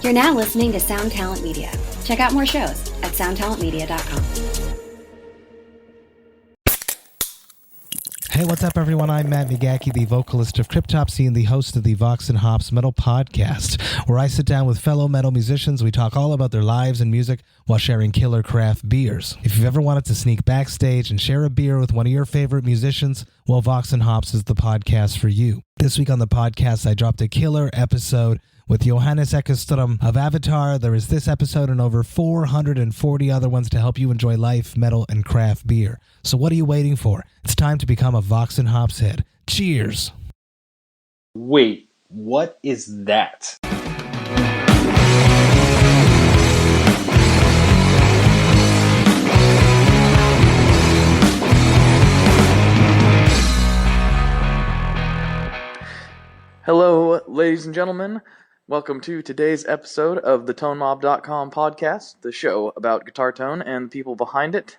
You're now listening to Sound Talent Media. Check out more shows at soundtalentmedia.com. Hey, what's up, everyone? I'm Matt Migaki, the vocalist of Cryptopsy and the host of the Vox and Hops Metal Podcast, where I sit down with fellow metal musicians. We talk all about their lives and music while sharing killer craft beers. If you've ever wanted to sneak backstage and share a beer with one of your favorite musicians, well, Vox and Hops is the podcast for you. This week on the podcast, I dropped a killer episode with Johannes Ekström of Avatar. There is this episode and over 440 other ones to help you enjoy life, metal, and craft beer. So what are you waiting for? It's time to become a Vox and Hops head. Cheers! Wait, what is that? Hello, ladies and gentlemen. Welcome to today's episode of the ToneMob.com podcast, the show about guitar tone and the people behind it.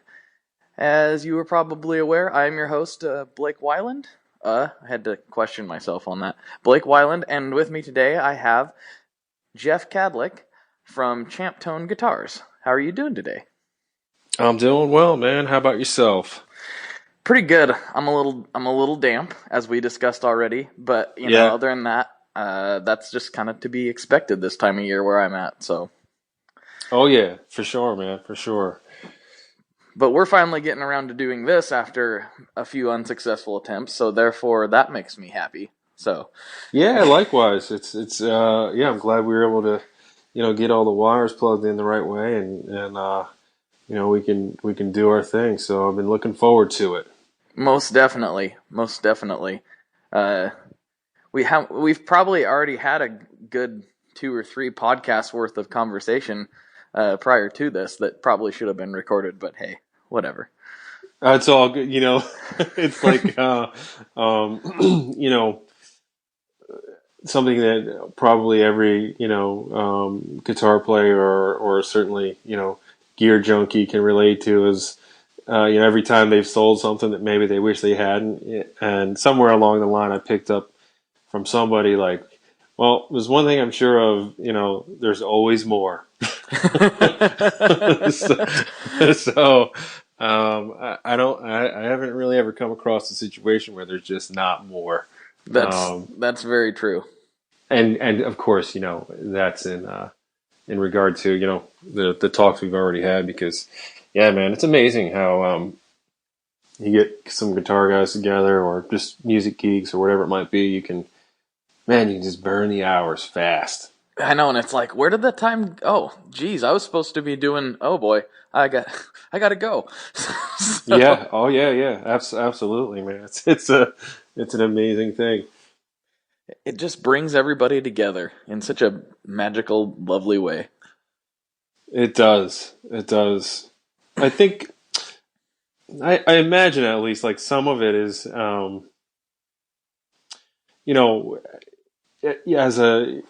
As you are probably aware, I am your host, Blake Weiland. I had to question myself on that. Blake Weiland, and with me today I have Jeff Kadlic from Champtone Guitars. How are you doing today? I'm doing well, man. How about yourself? Pretty good. I'm a little damp, as we discussed already, but you know, other than that, that's just kind of to be expected this time of year where I'm at. So. Oh yeah, for sure, man, for sure. But we're finally getting around to doing this after a few unsuccessful attempts, so therefore that makes me happy. So. Yeah, likewise. It's I'm glad we were able to, get all the wires plugged in the right way, and we can do our thing. So I've been looking forward to it. Most definitely. We've probably already had a good 2 or 3 podcasts worth of conversation prior to this that probably should have been recorded, but hey, whatever. It's all good, It's like something that probably every guitar player or certainly gear junkie can relate to is every time they've sold something that maybe they wish they hadn't, and somewhere along the line I picked up from somebody like, well, there's one thing I'm sure of, there's always more. so I haven't really ever come across a situation where there's just not more. That's very true. And of course, that's in regard to, the talks we've already had, because yeah, man, it's amazing how, you get some guitar guys together or just music geeks or whatever it might be. You can just burn the hours fast. I know, and it's like, where did the time? Oh, geez, I was supposed to be doing. Oh boy, I got to go. So. Yeah. Oh yeah. Absolutely, man. It's an amazing thing. It just brings everybody together in such a magical, lovely way. It does. I think. I imagine at least like some of it is, as an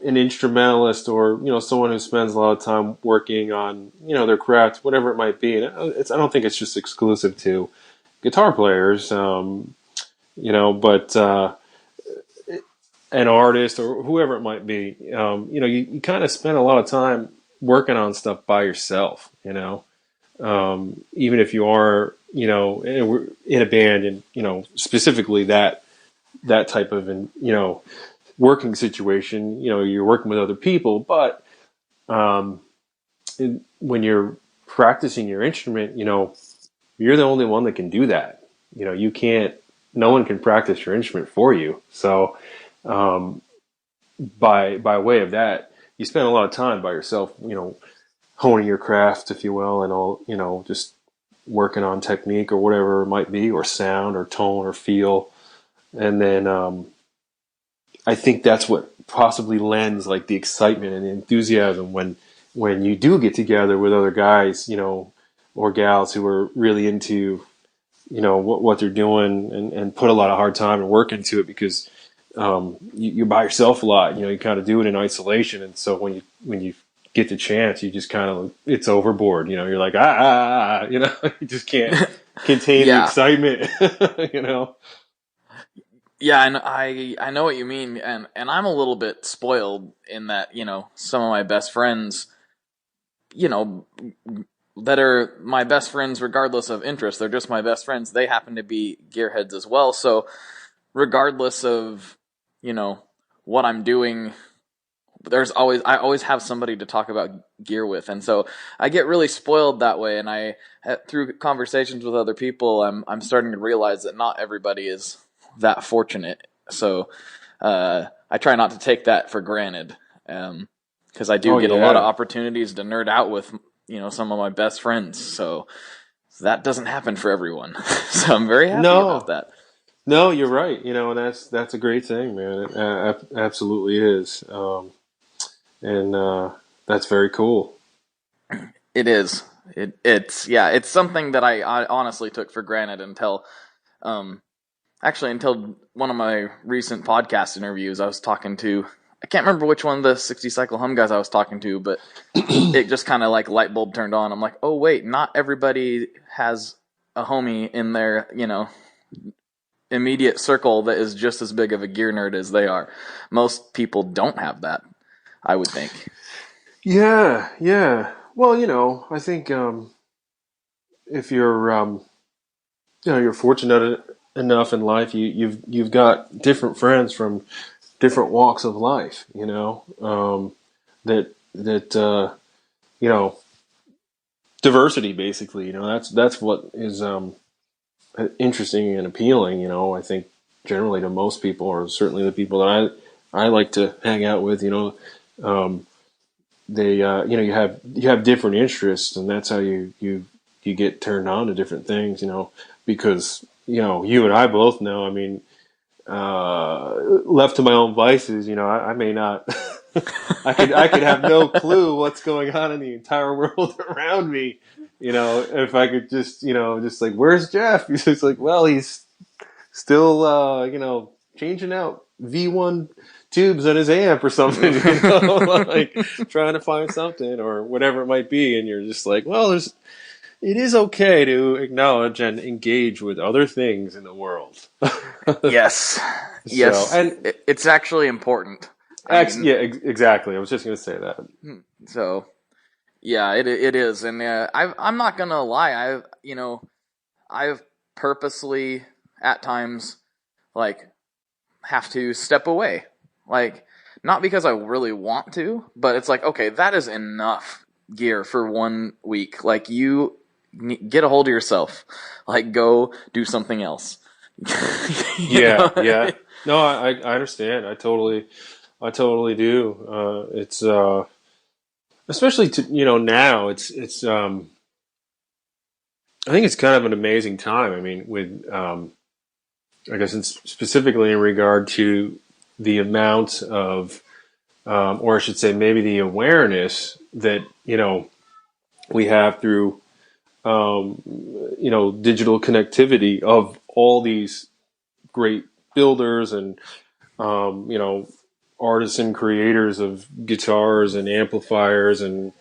instrumentalist or someone who spends a lot of time working on their craft, whatever it might be. And I don't think it's just exclusive to guitar players, but an artist or whoever it might be. You kind of spend a lot of time working on stuff by yourself. Even if you are in a band and specifically that type of working situation, you're working with other people, but when you're practicing your instrument, you're the only one that can do that. No one can practice your instrument for you. So by way of that, you spend a lot of time by yourself, honing your craft, if you will, and all, just working on technique or whatever it might be, or sound or tone or feel. And then I think that's what possibly lends like the excitement and the enthusiasm when you do get together with other guys, or gals who are really into, what they're doing and put a lot of hard time and work into it, because you're by yourself a lot. You kind of do it in isolation, and so when you get the chance, you just kind of, it's overboard. You're like you just can't contain the excitement. Yeah, and I know what you mean, and I'm a little bit spoiled in that, some of my best friends, you know, that are my best friends regardless of interest. They're just my best friends. They happen to be gearheads as well. So regardless of, what I'm doing, I always have somebody to talk about gear with. And so I get really spoiled that way. And through conversations with other people, I'm starting to realize that not everybody is that fortunate. So, I try not to take that for granted. Cause I do get a lot of opportunities to nerd out with, some of my best friends. So that doesn't happen for everyone. So I'm very happy about that. No, you're right. And that's a great thing, man. It absolutely is. And that's very cool. It is. It's something that I honestly took for granted until one of my recent podcast interviews. I was talking to, I can't remember which one of the 60 Cycle Hum guys I was talking to, but it just kind of like light bulb turned on. I'm like, oh wait, not everybody has a homie in their, immediate circle that is just as big of a gear nerd as they are. Most people don't have that, I would think. Yeah. Well, I think if you're you're fortunate enough in life, you've got different friends from different walks of life, that diversity basically, that's what is interesting and appealing, I think generally to most people, or certainly the people that I like to hang out with, they you have different interests, and that's how you get turned on to different things, because you and I both know, I mean, left to my own vices, I may not I could have no clue what's going on in the entire world around me, if I could just just like, where's Jeff? He's just like, well, he's still changing out V1 tubes on his amp or something, like trying to find something or whatever it might be. And you're just like, well, it is okay to acknowledge and engage with other things in the world. Yes. Yes. And it's actually important. Exactly. I was just going to say that. So, yeah, it is. And I'm not going to lie. I've purposely at times have to step away. Not because I really want to, but it's like, okay, that is enough gear for 1 week. You get a hold of yourself. Go do something else. Yeah. No, I understand. I totally do. It's especially now. It's I think it's kind of an amazing time. I mean, with I guess it's specifically in regard to the amount of, or I should say, maybe the awareness that we have through digital connectivity of all these great builders and artists and creators of guitars and amplifiers and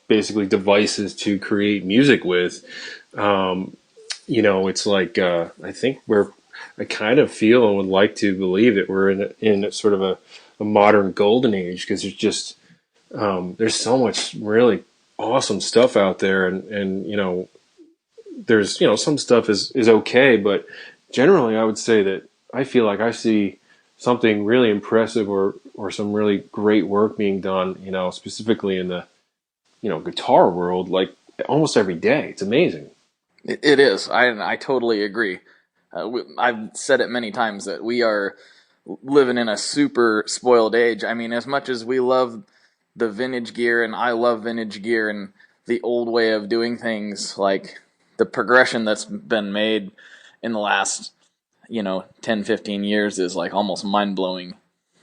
basically devices to create music with. It's like I think I kind of feel and would like to believe that we're in a sort of a modern golden age, because there's just there's so much really awesome stuff out there, and there's some stuff is okay, but generally I would say that I feel like I see something really impressive or some really great work being done, specifically in the guitar world, almost every day. It's amazing. It is. I totally agree. I've said it many times that we are living in a super spoiled age. I mean, as much as we love the vintage gear, and I love vintage gear and the old way of doing things, the progression that's been made in the last 10, 15 years is almost mind-blowing.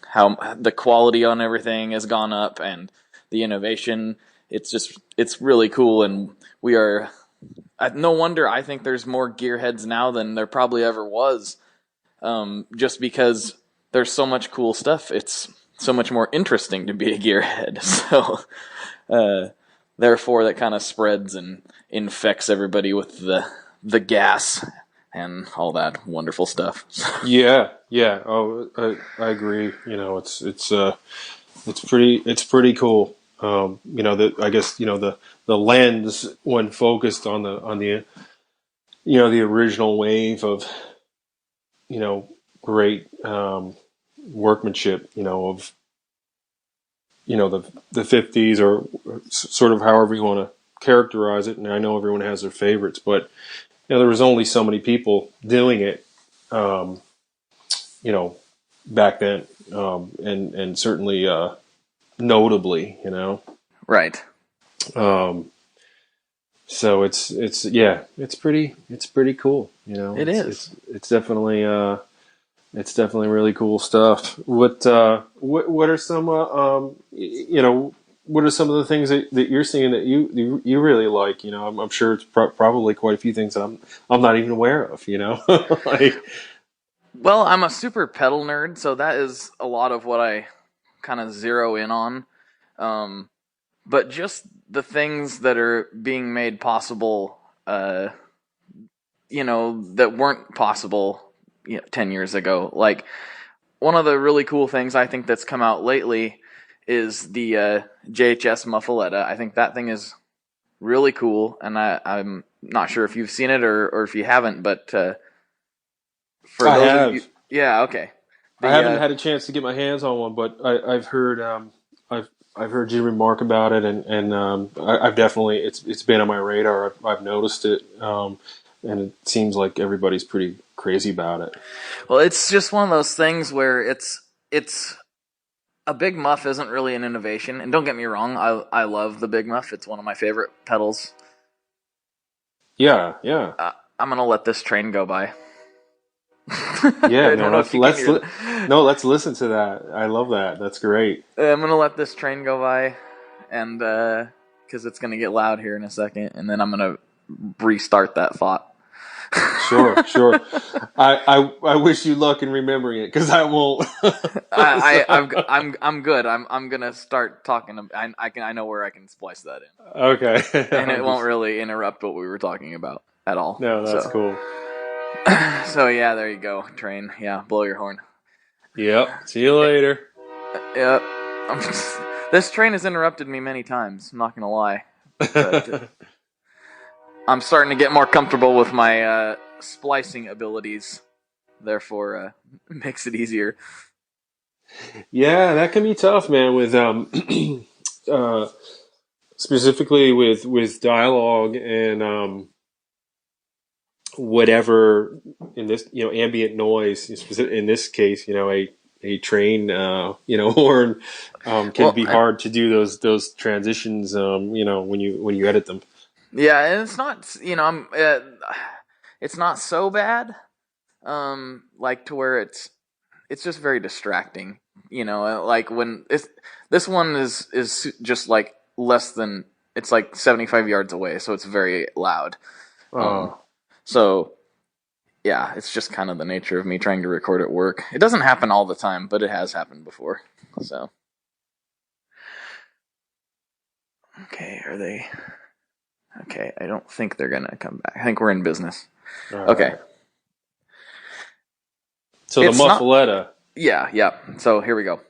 How the quality on everything has gone up, and the innovation, it's really cool. And we are, no wonder I think there's more gearheads now than there probably ever was, just because there's so much cool stuff. It's so much more interesting to be a gearhead. So therefore that kind of spreads and infects everybody with the gas and all that wonderful stuff. Yeah. Oh, I agree. It's pretty cool. I guess the lens when focused on the the original wave of great workmanship. Of the 50s, or sort of however you want to characterize it. And I know everyone has their favorites, but there was only so many people doing it, back then, and certainly notably, Right. So it's pretty cool. It is. It's definitely really cool stuff. What are some what are some of the things that you're seeing that you really like? I'm sure it's probably quite a few things that I'm not even aware of. Like, Well, I'm a super pedal nerd, so that is a lot of what I kind of zero in on. But just the things that are being made possible, that weren't possible 10 years ago. Like, one of the really cool things I think that's come out lately is the JHS Muffaletta. I think that thing is really cool, and I'm not sure if you've seen it or if you haven't, but for I those have. of you, yeah, okay. I haven't had a chance to get my hands on one, but I've heard I've heard you remark about it, and I've definitely it's been on my radar. I've noticed it, and it seems like everybody's pretty crazy about it. Well, it's just one of those things where it's a big muff isn't really an innovation, and don't get me wrong, I love the big muff. It's one of my favorite pedals. Yeah. I'm gonna let this train go by. Yeah, let's listen to that. I love that. That's great. I'm gonna let this train go by, and because it's gonna get loud here in a second, and then I'm gonna restart that thought. Sure. I wish you luck in remembering it, because I won't. I'm good. I'm gonna start talking. I know where I can splice that in. Okay. And it won't really interrupt what we were talking about at all. No, that's cool. So yeah, there you go, train. Yeah, blow your horn. Yep. See you later. Yep. This train has interrupted me many times. I'm not gonna lie. But, I'm starting to get more comfortable with my splicing abilities. Therefore, it makes it easier. Yeah, that can be tough, man. With specifically with dialogue and whatever in this, ambient noise. In this case, a train, horn can be hard to do those transitions. When you edit them. Yeah, and it's not, it's not so bad. Like to where it's just very distracting. Like when this one is just like less than, it's like 75 yards away, so it's very loud. So yeah, it's just kind of the nature of me trying to record at work. It doesn't happen all the time, but it has happened before. So okay, are they? Okay, I don't think they're gonna come back. I think we're in business. Okay. Right. So the muffaletta. Yeah. So here we go.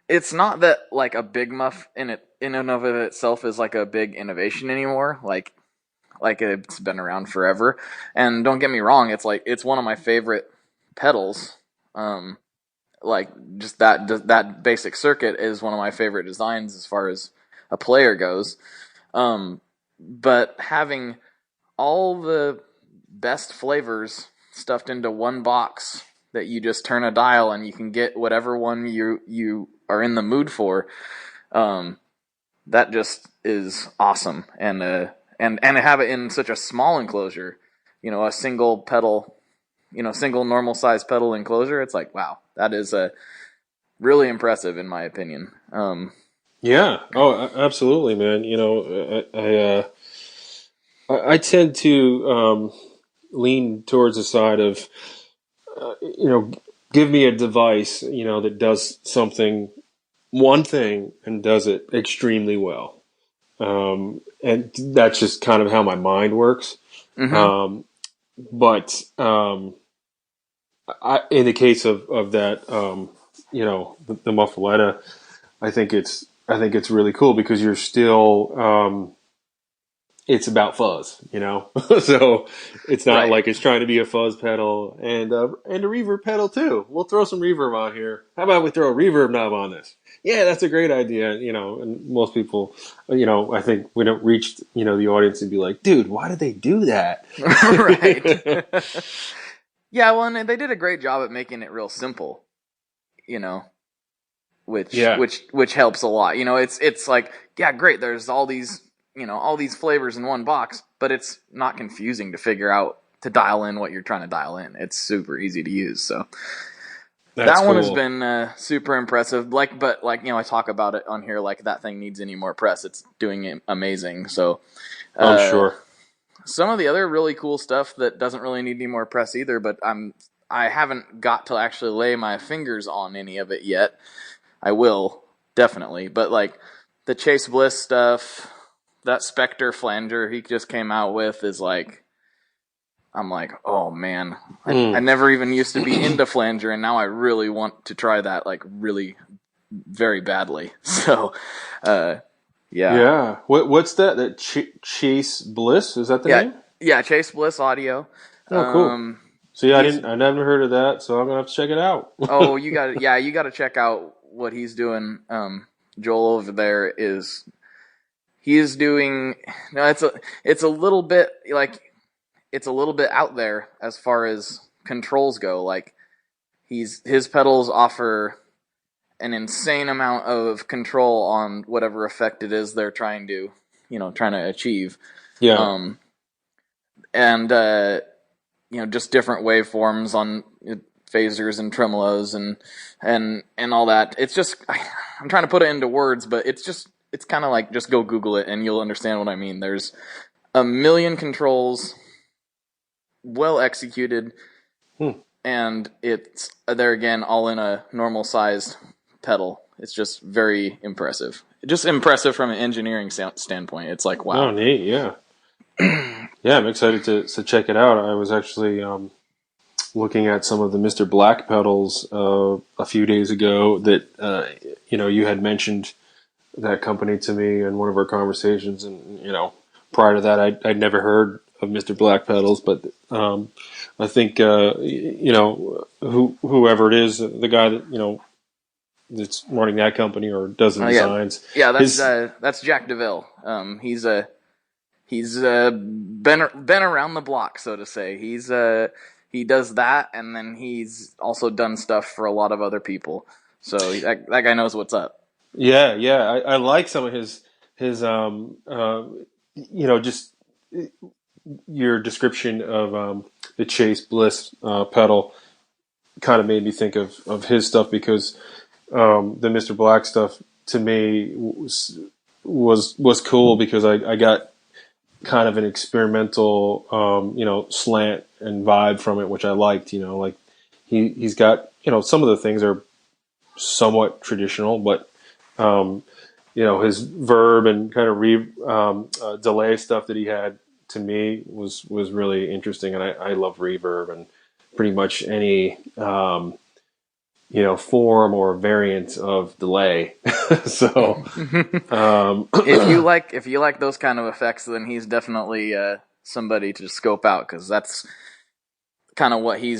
It's not that like a big muff in and of itself is like a big innovation anymore. Like it's been around forever. And don't get me wrong, it's one of my favorite pedals. Like just that basic circuit is one of my favorite designs as far as a player goes. But having all the best flavors stuffed into one box that you just turn a dial and you can get whatever one you are in the mood for, that just is awesome. And have it in such a small enclosure, a single pedal, single normal size pedal enclosure. It's like, wow, that is really impressive in my opinion. Yeah. Oh, absolutely, man. I tend to lean towards the side of, give me a device, that does one thing and does it extremely well. And that's just kind of how my mind works. Mm-hmm. but in the case of that, the muffaletta, I think it's really cool because you're still. It's about fuzz, so it's not Right. like it's trying to be a fuzz pedal and a reverb pedal too. We'll throw some reverb on here. How about we throw a reverb knob on this? Yeah, that's a great idea, and most people, I think we don't reach, the audience and be like, dude, why did they do that? Right. Yeah, well, and they did a great job at making it real simple, which Yeah. which helps a lot. It's like, yeah, great. There's all these flavors in one box, but it's not confusing to figure out to dial in what you're trying to dial in. It's super easy to use. So That's that one has cool. been super impressive. I talk about it on here like that thing needs any more press. It's doing it amazing. So I'm sure. some of the other really cool stuff that doesn't really need any more press either, but I haven't got to actually lay my fingers on any of it yet. I will, definitely. But like the Chase Bliss stuff, that Spectre flanger he just came out with is like, I'm like, oh man, I never even used to be into flanger, and now I really want to try that, like really very badly. So, yeah. Yeah. What's that? That Chase Bliss? Is that the name? Yeah, Chase Bliss Audio. Oh, cool. See, I never heard of that, so I'm gonna have to check it out. Oh, you got to check out what he's doing. Joel over there he's doing. No, it's a little bit like it's a little bit out there as far as controls go. Like his pedals offer an insane amount of control on whatever effect it is they're trying to achieve. Yeah. And just different waveforms on phasers and tremolos and all that. It's just, I'm trying to put it into words, but it's kind of like, just go Google it and you'll understand what I mean. There's a million controls, well executed, and it's, there again, all in a normal sized pedal. It's just very impressive. Just impressive from an engineering standpoint. It's like, wow. Oh, neat. Yeah. Yeah, I'm excited to check it out. I was actually looking at some of the Mr. Black pedals a few days ago that you had mentioned that company to me in one of our conversations, and prior to that I'd never heard of Mr. Black pedals, but I think whoever it is, the guy that that's running that company or does the designs. Yeah, that's Jack DeVille. He's been around the block, so to say. He does that, and then he's also done stuff for a lot of other people. So that guy knows what's up. Yeah. I like some of his just your description of the Chase Bliss pedal kind of made me think of his stuff, because the Mr. Black stuff to me was cool because I got kind of an experimental slant and vibe from it, which I liked. Like he's got some of the things are somewhat traditional, but his verb and kind of delay stuff that he had, to me, was really interesting, and I love reverb and pretty much any form or variant of delay. So if you like those kind of effects, then he's definitely somebody to scope out, because that's kind of what he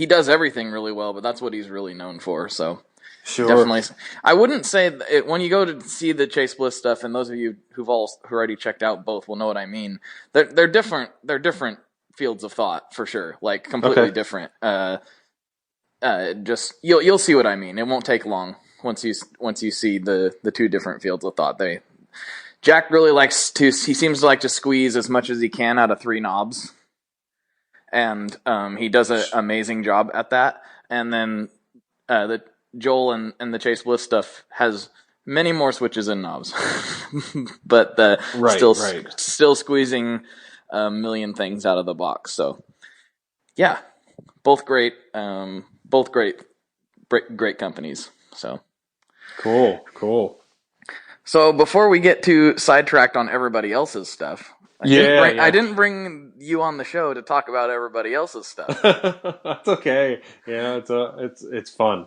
does everything really well, but that's what he's really known for. So sure. Definitely. I wouldn't say when you go to see the Chase Bliss stuff, and those of you who already checked out both will know what I mean. They're different. They're different fields of thought for sure. Like completely different. Just you'll see what I mean. It won't take long once you see the two different fields of thought. Jack really likes he seems to like to squeeze as much as he can out of 3 knobs, and he does an amazing job at that. And then the Joel and the Chase Bliss stuff has many more switches and knobs, but still squeezing a million things out of the box. So yeah, both great companies. So cool. So before we get too sidetracked on everybody else's stuff, I didn't bring you on the show to talk about everybody else's stuff. That's okay. Yeah, it's fun.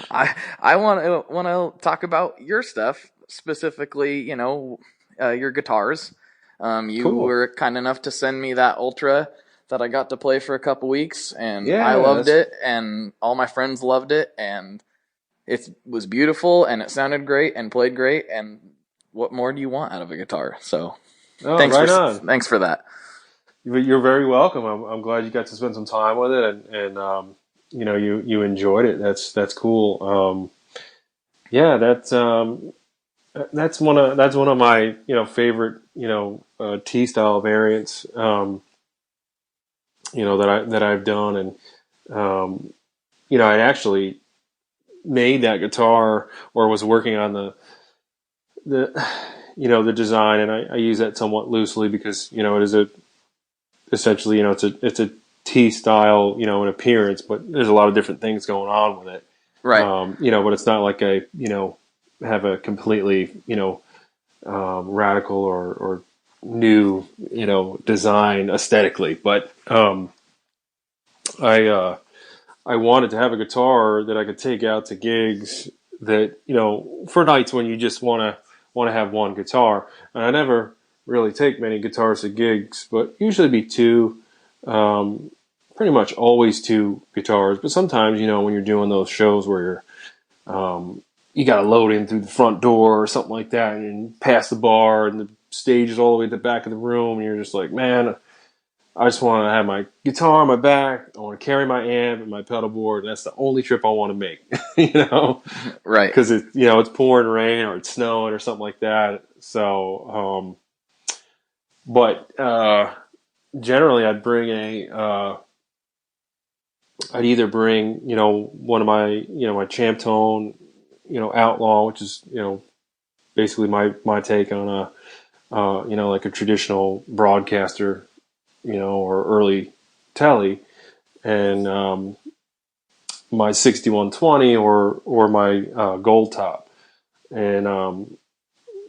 I want to talk about your stuff, specifically, your guitars. You Cool. were kind enough to send me that Ultra that I got to play for a couple weeks, and Yeah, I loved it, and all my friends loved it, and it was beautiful, and it sounded great, and played great, and what more do you want out of a guitar? So, thanks for that. You're very welcome. I'm glad you got to spend some time with it, and you enjoyed it. That's cool. Yeah, that's one of my favorite T style variants that I've done, and I actually made that guitar, or was working on the design, and I use that somewhat loosely because it is essentially it's a T style in appearance, but there's a lot of different things going on with it, Right? But it's not like I have a completely radical or new design aesthetically, but I wanted to have a guitar that I could take out to gigs that for nights when you just want to have one guitar. And I never really take many guitars to gigs, but usually be two, pretty much always two guitars. But sometimes when you're doing those shows where you got to load in through the front door or something like that, and pass the bar, and the stage is all the way at the back of the room, and you're just like, man, I just want to have my guitar on my back. I want to carry my amp and my pedal board. And that's the only trip I want to make, Right? Because it's pouring rain or it's snowing or something like that. So, but generally, I'd either bring one of my my Champtone Outlaw, which is basically my take on like a traditional broadcaster, or early telly, and my 6120 or my gold top, and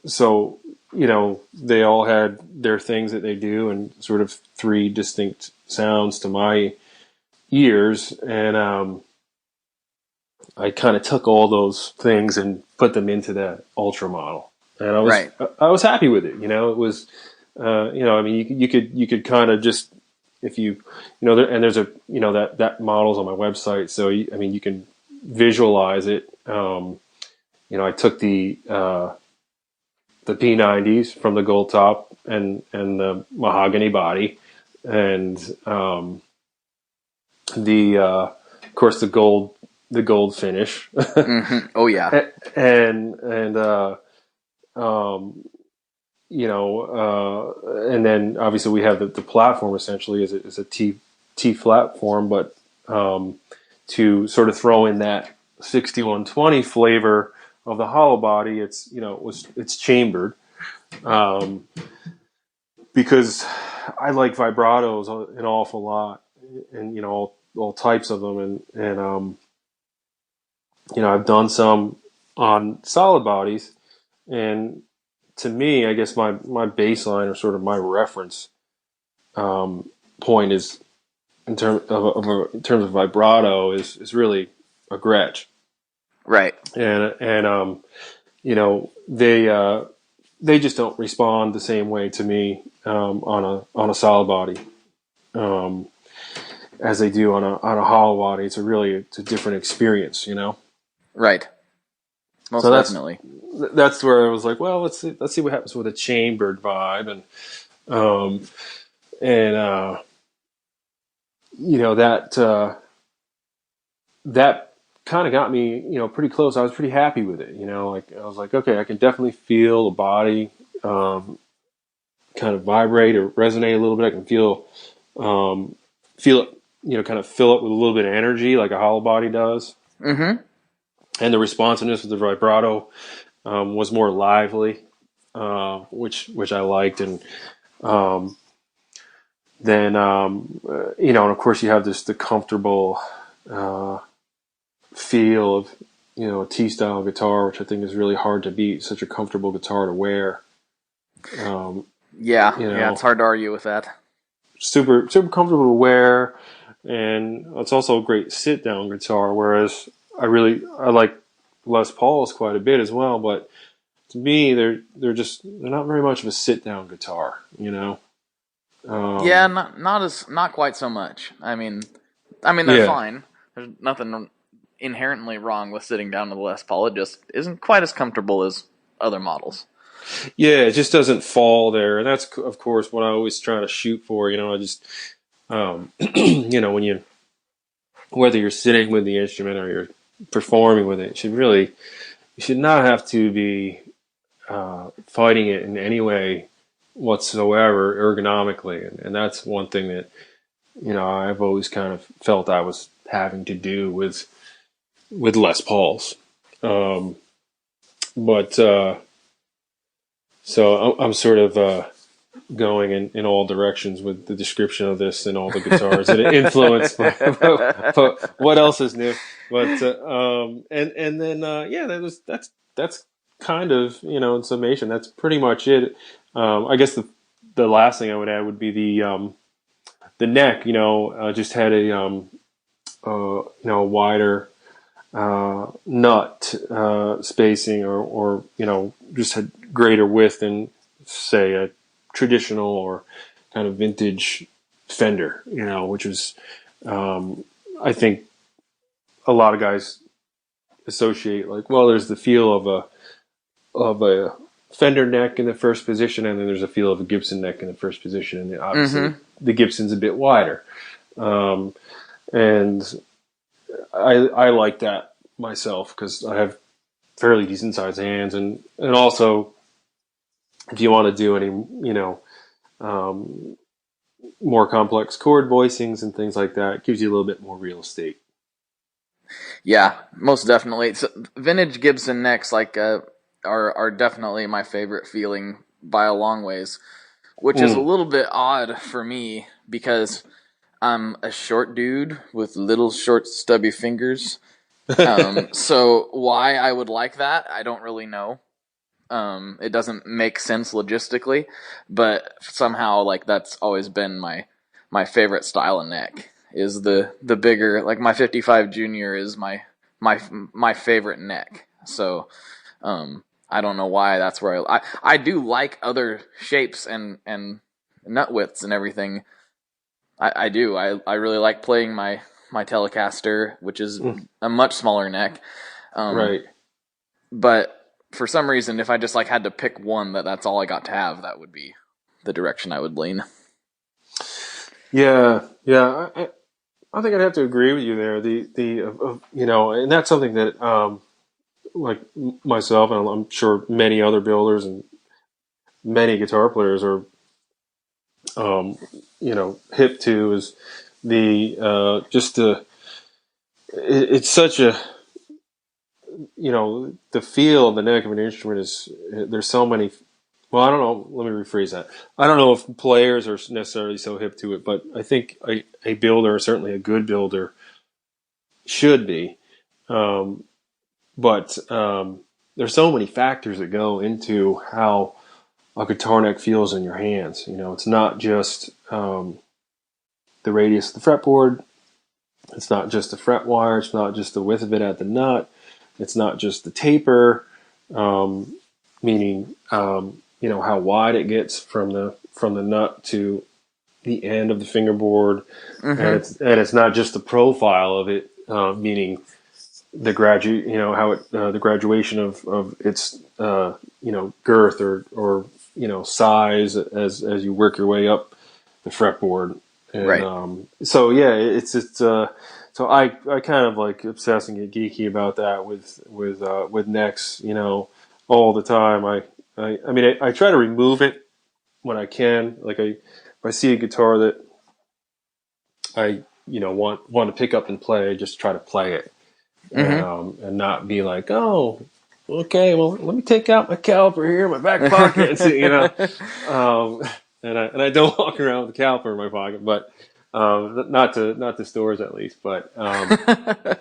so they all had their things that they do, and sort of three distinct sounds to my ears, and I kind of took all those things and put them into that Ultra model, and I was happy with it. It was. I mean, you could kind of just, if you and there's a that model's on my website, so you can visualize it. I took the P90s from the gold top and the mahogany body, and of course the gold finish. Mm-hmm. Oh yeah, and then obviously we have the platform essentially is a T platform, but to sort of throw in that 6120 flavor of the hollow body, it's it's chambered, because I like vibratos an awful lot, and all types of them, and I've done some on solid bodies, and to me, I guess my baseline, or sort of my reference point, is in terms of vibrato is really a Gretsch, right? And they just don't respond the same way to me on a solid body as they do on a hollow body. It's a different experience, Right. Most so definitely. That's where I was like, well, let's see what happens with a chambered vibe, and that kind of got me, pretty close. I was pretty happy with it, like I was like, okay, I can definitely feel the body kind of vibrate or resonate a little bit. I can feel it, kind of fill up with a little bit of energy like a hollow body does. Mm-hmm. And the responsiveness of the vibrato was more lively, which I liked, and then and of course you have the comfortable feel of a T-style guitar, which I think is really hard to beat. Such a comfortable guitar to wear. Yeah, You know, yeah, it's hard to argue with that. super comfortable to wear, and it's also a great sit down guitar. Whereas I like Les Pauls quite a bit as well, but to me they're not very much of a sit down guitar. You know. Yeah, not quite so much. I mean they're Yeah. fine. There's nothing inherently wrong with sitting down to the Les Paul. It just isn't quite as comfortable as other models. Yeah, it just doesn't fall there, and that's of course what I always try to shoot for. You know, I just you know, whether you're sitting with the instrument or you're performing with it, you should not have to be fighting it in any way whatsoever ergonomically, and that's one thing that, you know, I've always kind of felt I was having to do with Les Pauls. But so I'm sort of going in all directions with the description of this and all the guitars that it influenced. But what else is new? But and then yeah, that's kind of, you know, in summation, that's pretty much it. I guess the last thing I would add would be the neck. You know, just had a you know, wider nut spacing, or you know, just had greater width than, say, a traditional or kind of vintage Fender, you know, which was I think a lot of guys associate, like, well, there's the feel of a Fender neck in the first position, and then there's a feel of a Gibson neck in the first position, and obviously the Gibson's a bit wider, and I like that myself because I have fairly decent sized hands, and also if you want to do any, you know, more complex chord voicings and things like that, it gives you a little bit more real estate. Yeah, most definitely. So, vintage Gibson necks are definitely my favorite feeling by a long ways, which is a little bit odd for me because I'm a short dude with little short stubby fingers. So why I would like that, I don't really know. It doesn't make sense logistically, but somehow, like, that's always been my favorite style of neck, is the bigger, like my 55 Junior is my favorite neck. So I don't know why that's where I do like other shapes and nut widths and everything. I do. I really like playing my Telecaster, which is a much smaller neck. Right. But for some reason, if I just like had to pick one that's all I got to have, that would be the direction I would lean. Yeah. I think I'd have to agree with you there. You know, and that's something that like myself, and I'm sure many other builders and many guitar players are you know, hip to, is the it's such a, you know, the feel of the neck of an instrument is, there's so many, well, I don't know, let me rephrase that. I don't know if players are necessarily so hip to it, but I think a builder, certainly a good builder, should be. But there's so many factors that go into how a guitar neck feels in your hands. You know, it's not just the radius of the fretboard. It's not just the fret wire. It's not just the width of it at the nut. It's not just the taper, meaning you know, how wide it gets from the nut to the end of the fingerboard, and it's not just the profile of it, meaning the the graduation of its you know, girth or you know, size as you work your way up the fretboard. And, Right. So yeah, it's so I kind of like obsess and get geeky about that with necks, you know, all the time. I mean, I try to remove it when I can. Like, if I see a guitar that I, you know, want to pick up and play, I just try to play it, and not be like, oh, okay, well, let me take out my caliper here in my back pocket, and see, you know. And I don't walk around with a caliper in my pocket, but not to stores at least. But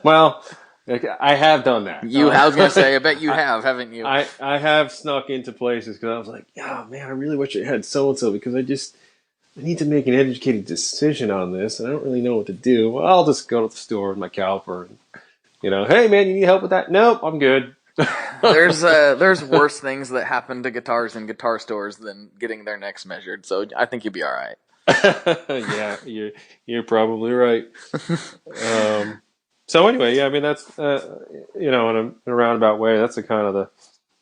well, Like, I have done that. I was gonna say, I bet you have, haven't you? I have snuck into places because I was like, yeah, man, I really wish I had so and so because I need to make an educated decision on this, and I don't really know what to do. Well, I'll just go to the store with my caliper and, hey, man, you need help with that? Nope, I'm good. There's worse things that happen to guitars in guitar stores than getting their necks measured, so I think you'll be all right. Yeah, you're probably right. So anyway, yeah, I mean that's in a roundabout way, that's the kind of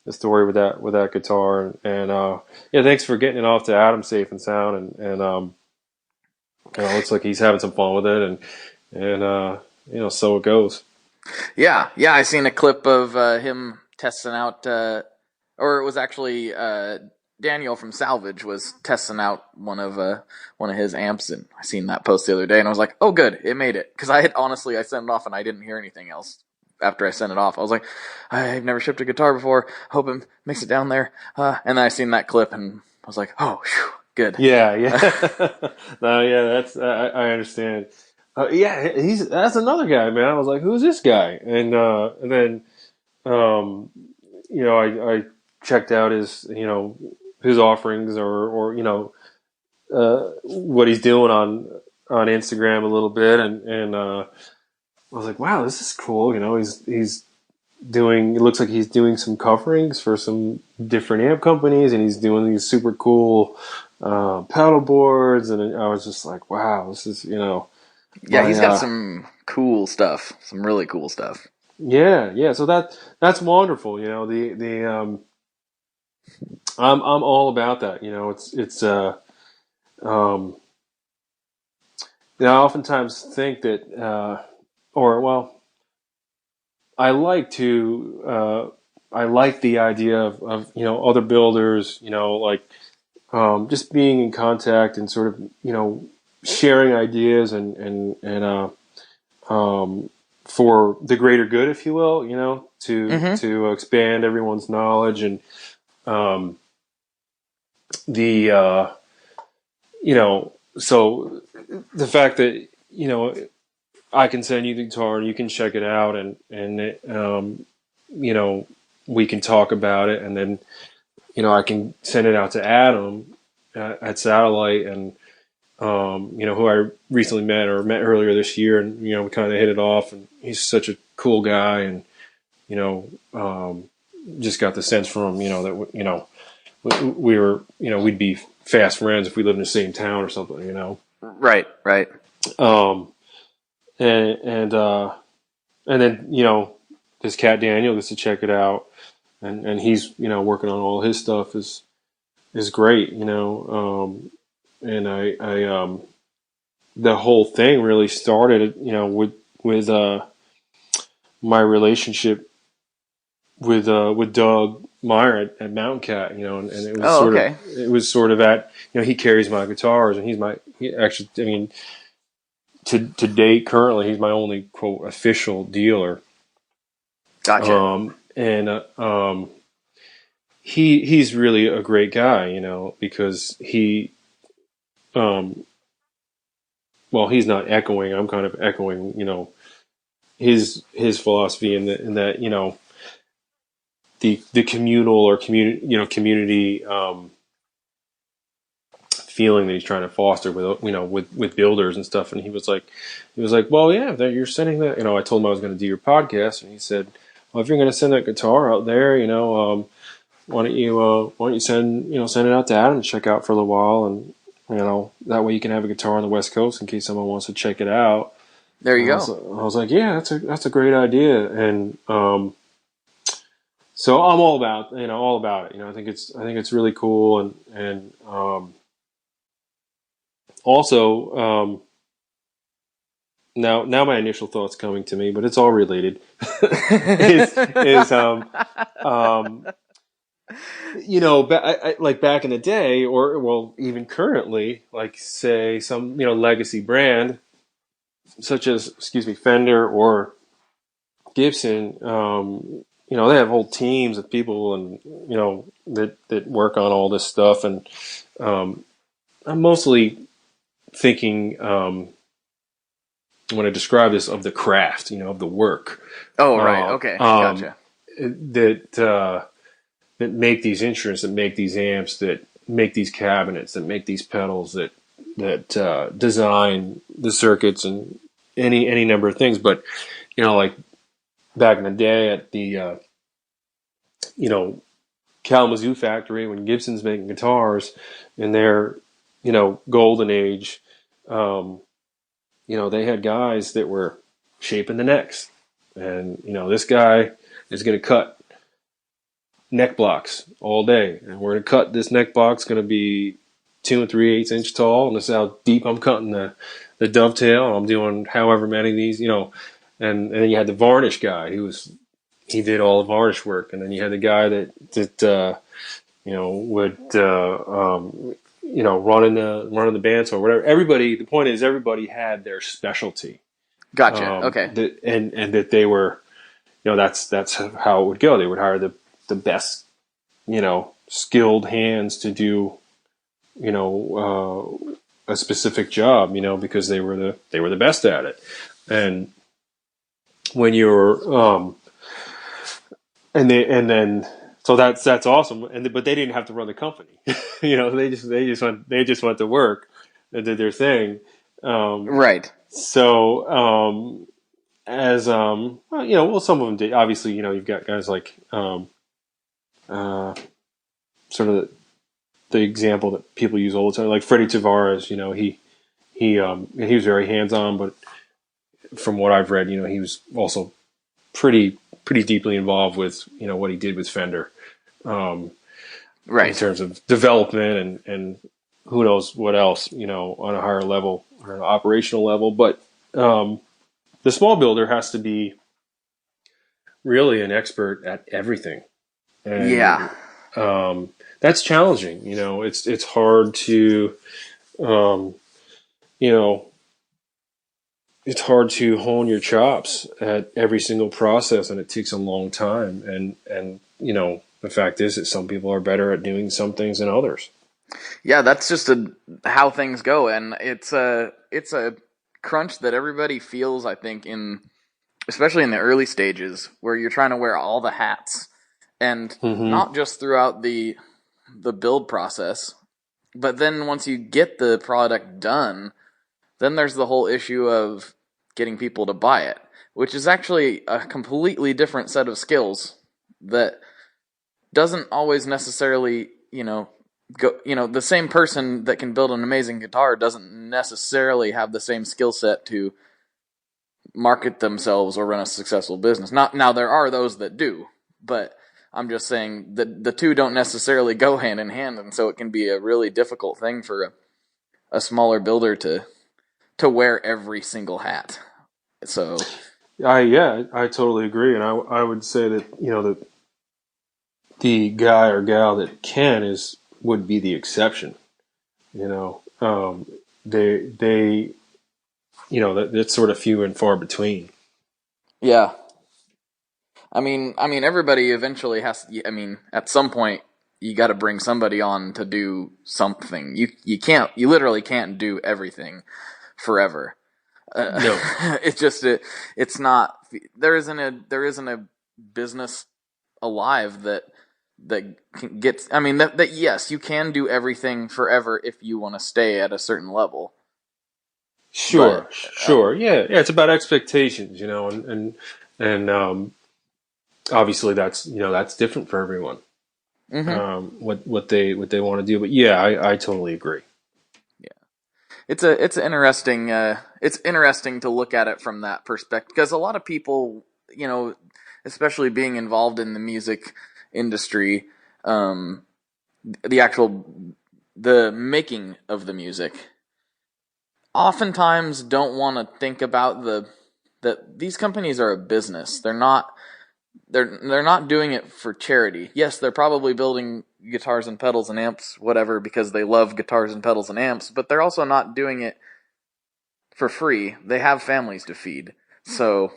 the story with that guitar, and yeah, thanks for getting it off to Adam safe and sound, and it looks like he's having some fun with it, and so it goes. Yeah, I seen a clip of him testing out, or it was actually Daniel from Salvage was testing out one of his amps, and I seen that post the other day, and I was like, oh, good, it made it, because I sent it off and I didn't hear anything else after I sent it off. I was like, I've never shipped a guitar before, hope it makes it down there, and then I seen that clip and I was like, oh, whew, good. Yeah. No, yeah, that's I understand. Yeah, that's another guy, man. I was like, who's this guy? And then I checked out his offerings or what he's doing on Instagram a little bit, and I was like, wow, this is cool. He's doing. It looks like he's doing some coverings for some different amp companies, and he's doing these super cool pedal boards, and I was just like, wow, this is Yeah, he's got some cool stuff, some really cool stuff. Yeah. So that's wonderful. I'm all about that. I oftentimes think that, I like the idea of other builders, just being in contact and sort of, sharing ideas and for the greater good, if you will, to expand everyone's knowledge, and so the fact that I can send you the guitar and you can check it out, and we can talk about it, and then I can send it out to Adam at Satellite, and who I recently met earlier this year, and we kind of hit it off, and he's such a cool guy, and just got the sense from him that we were we'd be fast friends if we lived in the same town or something, Right. And then this cat Daniel gets to check it out, and he's working on all his stuff is great, and I the whole thing really started with my relationship with Doug Meyer at Mountain Cat, and it was it was sort of at he carries my guitars, and to date currently he's my only quote official dealer. Gotcha. He's really a great guy, because he he's not echoing. I'm kind of echoing, his philosophy in that the communal or community feeling that he's trying to foster with builders and stuff. And he was like, well, yeah, that you're sending that. I told him I was going to do your podcast, and he said, well, if you're going to send that guitar out there, why don't you send it out to Adam to check out for a little while, and that way you can have a guitar on the West Coast in case someone wants to check it out. There you go. I was like, yeah, that's a great idea, and so I'm all about it. I think it's really cool, and also now my initial thoughts coming to me, but it's all related. Like back in the day, or even currently, like say some legacy brand such as Fender or Gibson, they have whole teams of people, and that work on all this stuff, and I'm mostly thinking when I describe this, of the craft, of the work. Oh, right. Okay. Gotcha. That make these instruments, that make these amps, that make these cabinets, that make these pedals, that design the circuits and any number of things. But like back in the day at the Kalamazoo factory, when Gibson's making guitars in their golden age, they had guys that were shaping the necks, and this guy is going to cut neck blocks all day, and we're going to cut this neck block. It's going to be 2 3/8 inch tall, and this is how deep I'm cutting the dovetail, and I'm doing however many of these, and then you had the varnish guy he did all the varnish work, and then you had the guy that would running the bandsaw or whatever. The point is everybody had their specialty. Gotcha. Okay. And that they were, that's how it would go. They would hire the best, skilled hands to do, a specific job, because they were the best at it. And when you're, so that's awesome. But they didn't have to run the company. They just went to work and did their thing. Right. So, some of them did. Obviously, you've got guys like, sort of the example that people use all the time, like Freddie Tavares. He was very hands-on, but from what I've read, he was also pretty deeply involved with what he did with Fender, right, in terms of development and who knows what else, on a higher level or an operational level. But the small builder has to be really an expert at everything. And, yeah. That's challenging. It's hard to, it's hard to hone your chops at every single process, and it takes a long time. And the fact is that some people are better at doing some things than others. Yeah, that's just how things go, and it's a crunch that everybody feels, I think, especially in the early stages, where you're trying to wear all the hats, and not just throughout the build process, but then once you get the product done, then there's the whole issue of getting people to buy it, which is actually a completely different set of skills that doesn't always necessarily, the same person that can build an amazing guitar doesn't necessarily have the same skill set to market themselves or run a successful business. Now there are those that do, but I'm just saying that the two don't necessarily go hand in hand, and so it can be a really difficult thing for a smaller builder to wear every single hat. So, I totally agree, and I would say that the guy or gal that would be the exception. They that's sort of few and far between. Yeah. I mean, everybody eventually has. At some point, you got to bring somebody on to do something. You literally can't do everything forever. No, it's not. There isn't a business alive that gets. That yes, you can do everything forever if you want to stay at a certain level. Sure. Yeah. It's about expectations, and obviously that's different for everyone. What they want to do, but yeah, I totally agree. It's interesting to look at it from that perspective, because a lot of people, especially being involved in the music industry, the making of the music, oftentimes don't want to think about that these companies are a business. They're not doing it for charity. Yes, they're probably building guitars and pedals and amps, whatever, because they love guitars and pedals and amps, but they're also not doing it for free. They have families to feed. So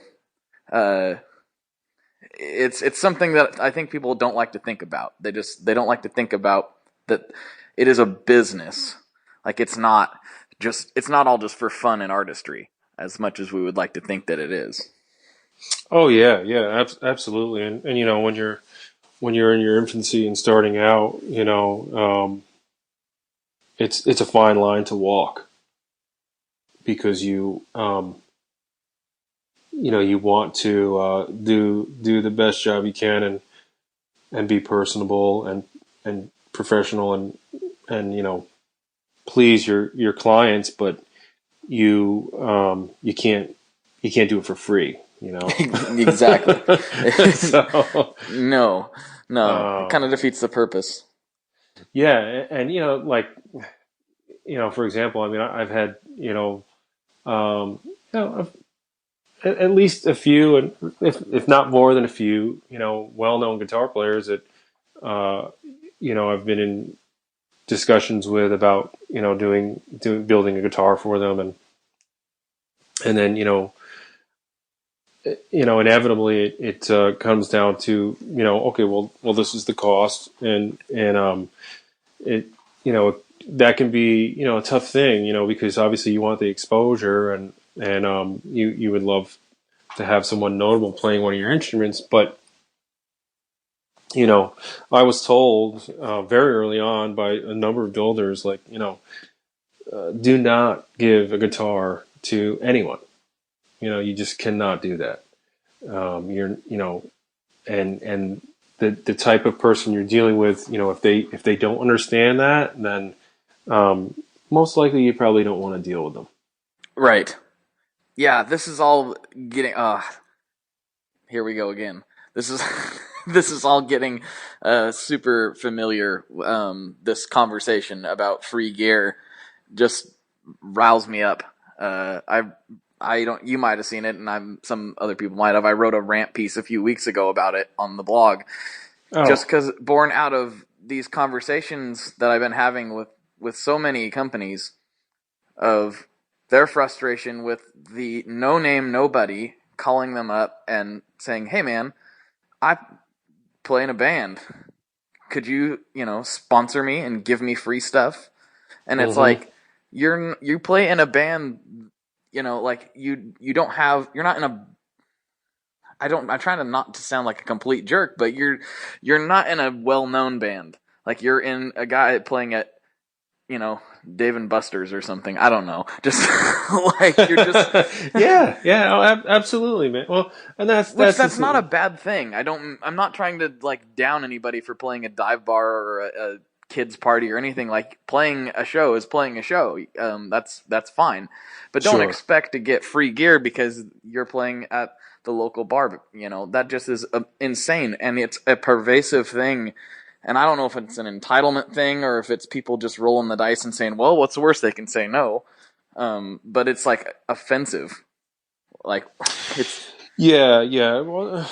it's something that I think people don't like to think about. They don't like to think about that it is a business. Like it's not all just for fun and artistry. as much as we would like to think that it is. Oh yeah, absolutely. And you know, when you're in your infancy and starting out, you know, it's a fine line to walk because you know, you want to do the best job you can and be personable and professional and you know, please your clients, but you can't do it for free, you know. Exactly. So No, it kind of defeats the purpose. yeah, and you know, like, you know, for example, I mean, I've had, you know, at least a few, and if not more than a few, you know, well-known guitar players that, you know, I've been in discussions with about, you know, building a guitar for them, and then, inevitably it comes down to, you know, okay, well, this is the cost, and it, you know, that can be, you know, a tough thing, you know, because obviously you want the exposure, and you would love to have someone notable playing one of your instruments, but you know, I was told very early on by a number of builders, like, you know, do not give a guitar to anyone. You know, you just cannot do that. You know, and the type of person you're dealing with, you know, if they don't understand that, then most likely you probably don't want to deal with them. Right. Yeah, this is all getting here we go again. This is this is all getting super familiar. This conversation about free gear just riles me up. I don't. You might have seen it, and some other people might have. I wrote a rant piece a few weeks ago about it on the blog, just because born out of these conversations that I've been having with so many companies of their frustration with the no-name nobody calling them up and saying, "Hey, man, I play in a band. Could you, you know, sponsor me and give me free stuff?" And it's like, you play in a band, you know, like you're not in a, I'm trying to not to sound like a complete jerk, but you're not in a well-known band. Like you're in a guy playing at, you know, Dave and Buster's or something. I don't know. Just like you're just yeah, absolutely, man. Well, and that's not a bad thing. I'm not trying to like down anybody for playing a dive bar or a kids party or anything. Like playing a show is playing a show. That's fine. But don't expect to get free gear because you're playing at the local bar. You know, that just is insane, and it's a pervasive thing. And I don't know if it's an entitlement thing or if it's people just rolling the dice and saying, well, what's the worst they can say no? But it's like offensive. Like it's Well,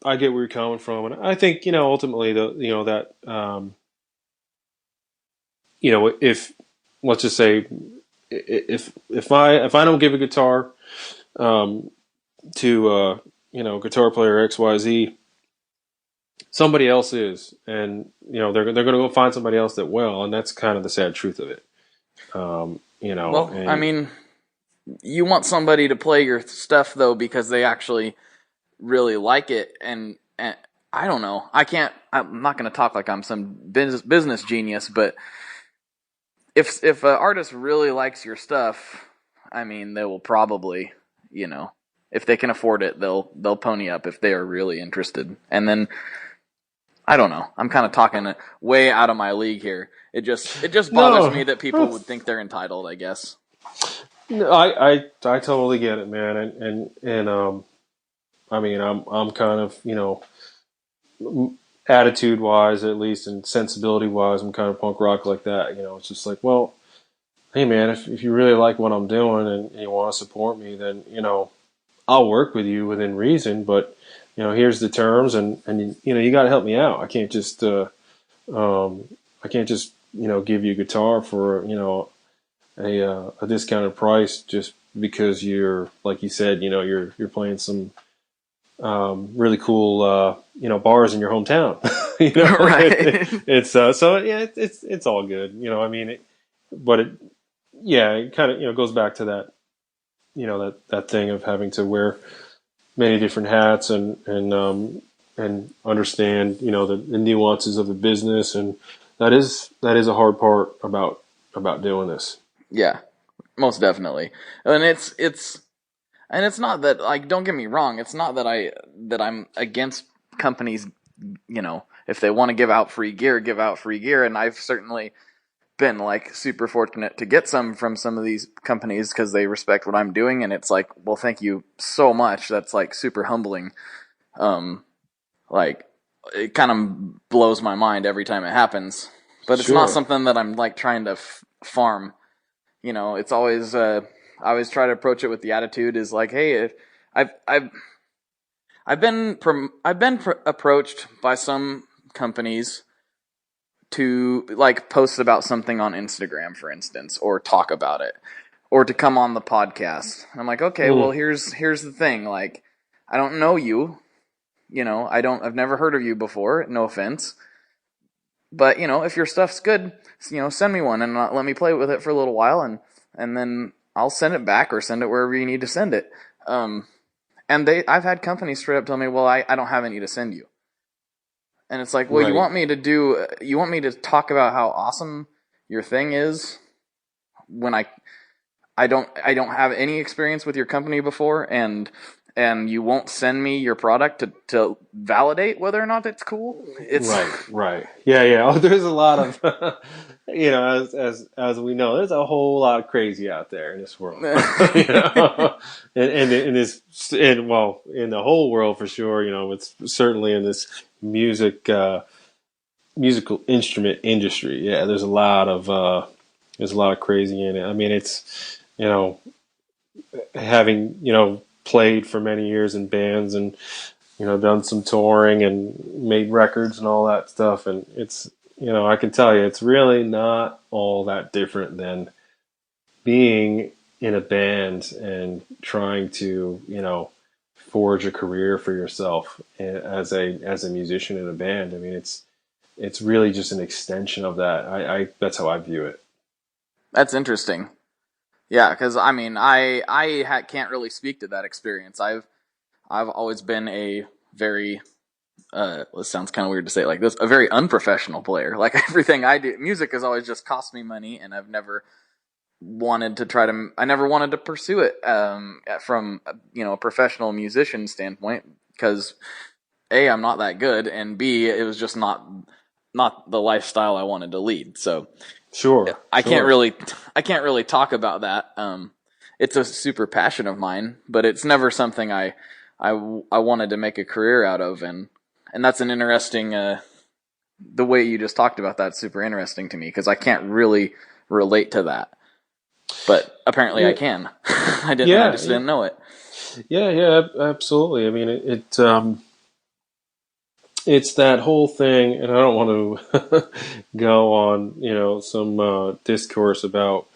I get where you're coming from, and I think, you know, ultimately that you know, if let's just say if I don't give a guitar to you know, guitar player XYZ, somebody else is, and you know, they're going to go find somebody else that will, and that's kind of the sad truth of it. You know, well, I mean, you want somebody to play your stuff though because they actually really like it, and I don't know. I'm not going to talk like I'm some business genius, but if an artist really likes your stuff, I mean, they will probably, you know, if they can afford it, they'll pony up if they are really interested, and then. I don't know. I'm kind of talking way out of my league here. It just bothers me that people would think they're entitled, I guess. No, I totally get it, man, and I mean, I'm kind of, you know, attitude wise, at least, and sensibility wise, I'm kind of punk rock like that. You know, it's just like, well, hey, man, if you really like what I'm doing and you want to support me, then, you know, I'll work with you within reason, but. You know, here's the terms, and you know, you got to help me out. I can't just you know, give you a guitar for, you know, a discounted price just because you're, like you said, you know, you're playing some really cool you know, bars in your hometown. You know, right? It's so yeah, it's all good. You know, I mean, but yeah, it kind of, goes back to that, that thing of having to wear many different hats and understand, the nuances of the business. And that is a hard part about doing this. Yeah, most definitely. And it's not that, like, don't get me wrong, it's not that I'm against companies, if they want to give out free gear, give out free gear. And I've certainly been like super fortunate to get some from some of these companies because they respect what I'm doing, and it's like, well, thank you so much. That's like super humbling. Like, it kind of blows my mind every time it happens, but it's not something that I'm like trying to farm. It's always I always try to approach it with the attitude is like, hey, I've been approached by some companies to like post about something on Instagram, for instance, or talk about it, or to come on the podcast. I'm like, okay, well, here's the thing. Like, I don't know you, I've never heard of you before. No offense, but if your stuff's good, send me one and let me play with it for a little while, and then I'll send it back or send it wherever you need to send it. And I've had companies straight up tell me, well, I don't have any to send you. And it's like, well, Right. you want me to talk about how awesome your thing is when I don't have any experience with your company before, and you won't send me your product to validate whether or not it's cool. It's Right. Yeah. Oh, there's a lot of, as we know, there's a whole lot of crazy out there in this world. And in this, in the whole world for sure. It's certainly in this musical instrument industry. Yeah, there's a lot of crazy in it. I mean, it's having played for many years in bands and done some touring and made records and all that stuff, and it's I can tell you it's really not all that different than being in a band and trying to forge a career for yourself as a musician in a band. I mean, it's really just an extension of that. I that's how I view it. That's interesting. Yeah, because I mean, I can't really speak to that experience. I've always been a very this sounds kind of weird to say it like this, a very unprofessional player. Like, everything I do, music has always just cost me money, and I've never wanted to I never wanted to pursue it from a professional musician standpoint, because A, I'm not that good, and B, it was just not the lifestyle I wanted to lead. So Sure. I can't really talk about that. It's a super passion of mine, but it's never something I wanted to make a career out of, and that's an interesting the way you just talked about that's super interesting to me, because I can't really relate to that, but apparently I can. I just didn't know it. Yeah, absolutely. I mean, it's that whole thing, and I don't want to go on, some discourse about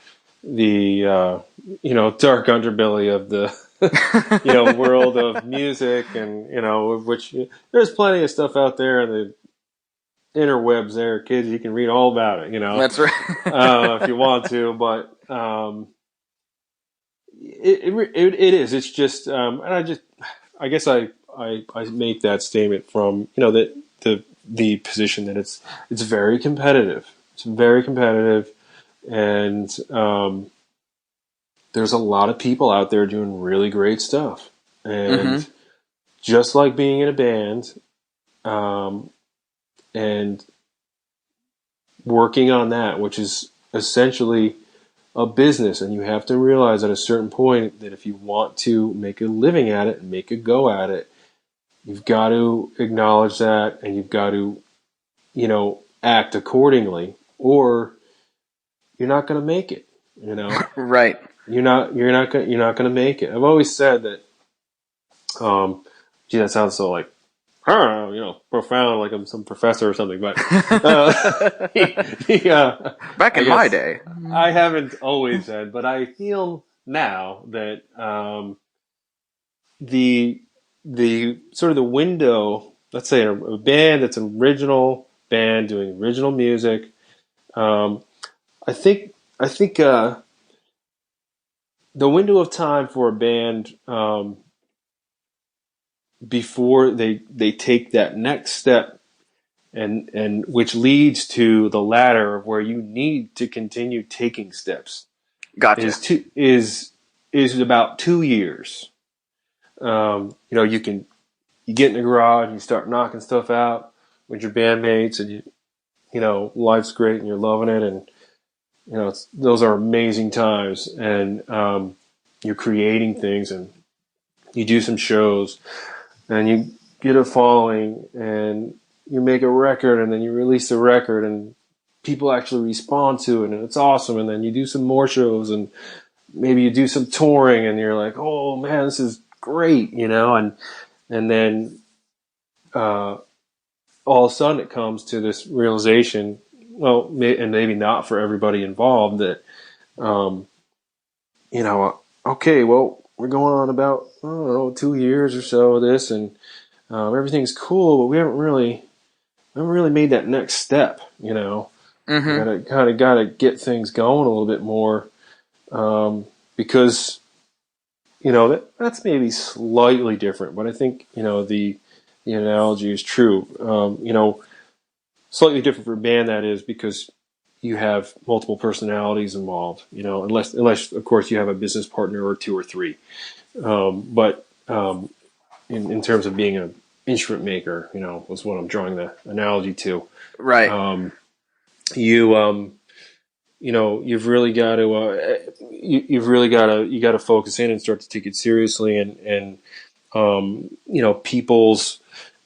the, dark underbelly of the, world of music, and, which there's plenty of stuff out there in the interwebs there, kids. You can read all about it, That's right. if you want to, but it is. It's just, and I guess I make that statement from the position that it's very competitive. It's very competitive, and there's a lot of people out there doing really great stuff, and just like being in a band, and working on that, which is essentially a business, and you have to realize at a certain point that if you want to make a living at it and make a go at it, you've got to acknowledge that, and you've got to, act accordingly, or you're not going to make it. Right. You're not going to make it. I've always said that. Gee, that sounds so like, profound, like I'm some professor or something. But Back in my day, I haven't always said, but I feel now that the sort of the window, let's say a band that's an original band doing original music, I think the window of time for a band before they take that next step, and which leads to the ladder of where you need to continue taking steps, Gotcha. is about 2 years. You get in the garage and you start knocking stuff out with your bandmates, and life's great and you're loving it, and those are amazing times, and you're creating things, and you do some shows, and you get a following, and you make a record, and then you release a record, and people actually respond to it, and it's awesome, and then you do some more shows, and maybe you do some touring, and you're like, oh man, this is great, and then all of a sudden it comes to this realization, well, and maybe not for everybody involved, that, okay, well, we're going on about, I don't know, 2 years or so of this, and everything's cool, but we haven't really made that next step, Mm-hmm. Gotta get things going a little bit more, because, that's maybe slightly different, but I think, the analogy is true. Slightly different for a band, that is, because you have multiple personalities involved, unless of course you have a business partner or two or three. But in terms of being an instrument maker, was what I'm drawing the analogy to. Right. You've really got to you got to focus in and start to take it seriously, and people's,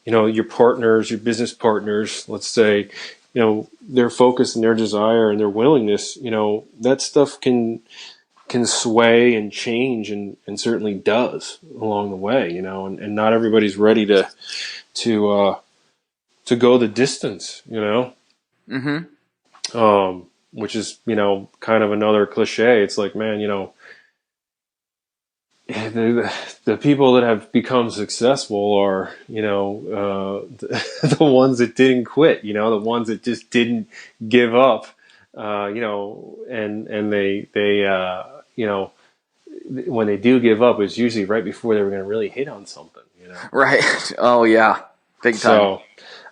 your partners, your business partners, let's say, their focus and their desire and their willingness, that stuff can sway and change, and certainly does along the way, and not everybody's ready to go the distance, Mm-hmm. which is, kind of another cliche. It's like, man, the people that have become successful are, the ones that didn't quit, the ones that just didn't give up, and they when they do give up, it's usually right before they were going to really hit on something, Right. Oh yeah. Big time. So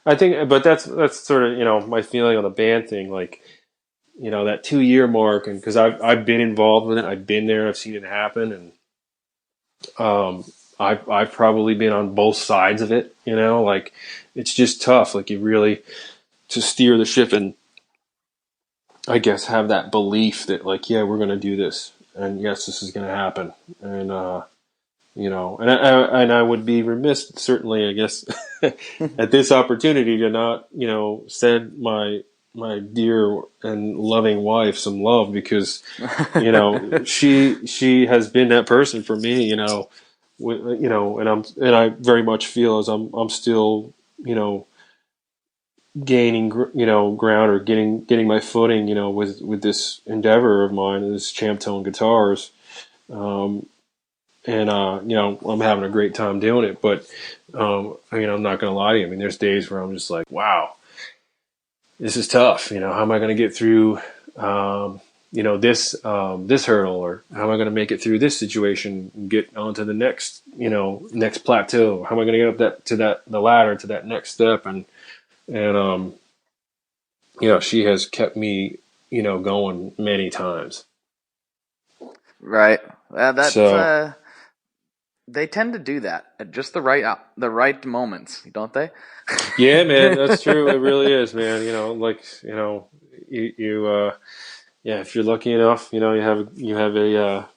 I think, but that's sort of, my feeling on the band thing, like, that 2 year mark, and because I've been involved with it, I've been there, I've seen it happen, and I've probably been on both sides of it, like, it's just tough. Like, you really, to steer the ship and, I guess, have that belief that, like, yeah, we're going to do this, and yes, this is going to happen. And, and I would be remiss, certainly, I guess, at this opportunity to not, send my dear and loving wife some love, because, she has been that person for me, and I very much feel as I'm still, gaining, ground, or getting my footing, with this endeavor of mine, this Champtone guitars. I'm having a great time doing it, but, I'm not going to lie to you. I mean, there's days where I'm just like, wow, this is tough. How am I going to get through, this hurdle, or how am I going to make it through this situation and get onto the next, next plateau? How am I going to get up the ladder to that next step? And she has kept me, going many times. Right. They tend to do that at just the right moments, don't they? Yeah, man, that's true. It really is, man. If you're lucky enough, you have a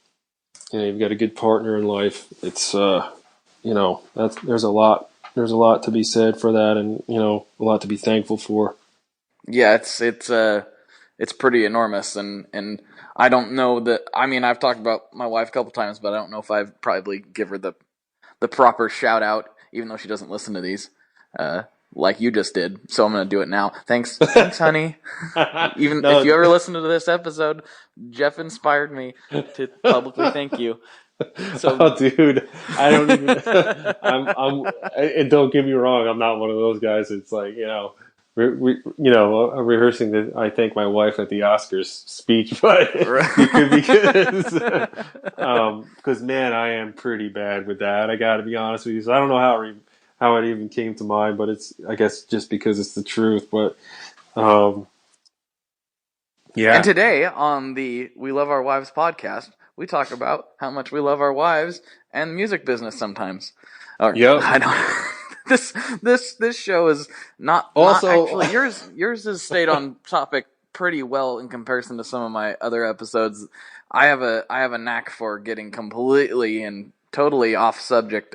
you've got a good partner in life. It's there's a lot to be said for that, and a lot to be thankful for. Yeah, it's pretty enormous, and I don't know that. I mean, I've talked about my wife a couple times, but I don't know if I've probably give her the proper shout out, even though she doesn't listen to these, like you just did. So I'm gonna do it now. Thanks, honey. If you ever listen to this episode, Jeff inspired me to publicly thank you. So, oh, dude, I don't even. And don't get me wrong, I'm not one of those guys. It's like, rehearsing the "I Thank My Wife" at the Oscars speech, but you could because man, I am pretty bad with that. I got to be honest with you. So I don't know how it even came to mind, but it's, I guess, just because it's the truth. But yeah. And today on the We Love Our Wives podcast, we talk about how much we love our wives and the music business sometimes. Yep. I don't. This show is not actually yours has stayed on topic pretty well in comparison to some of my other episodes. I have a knack for getting completely and totally off subject,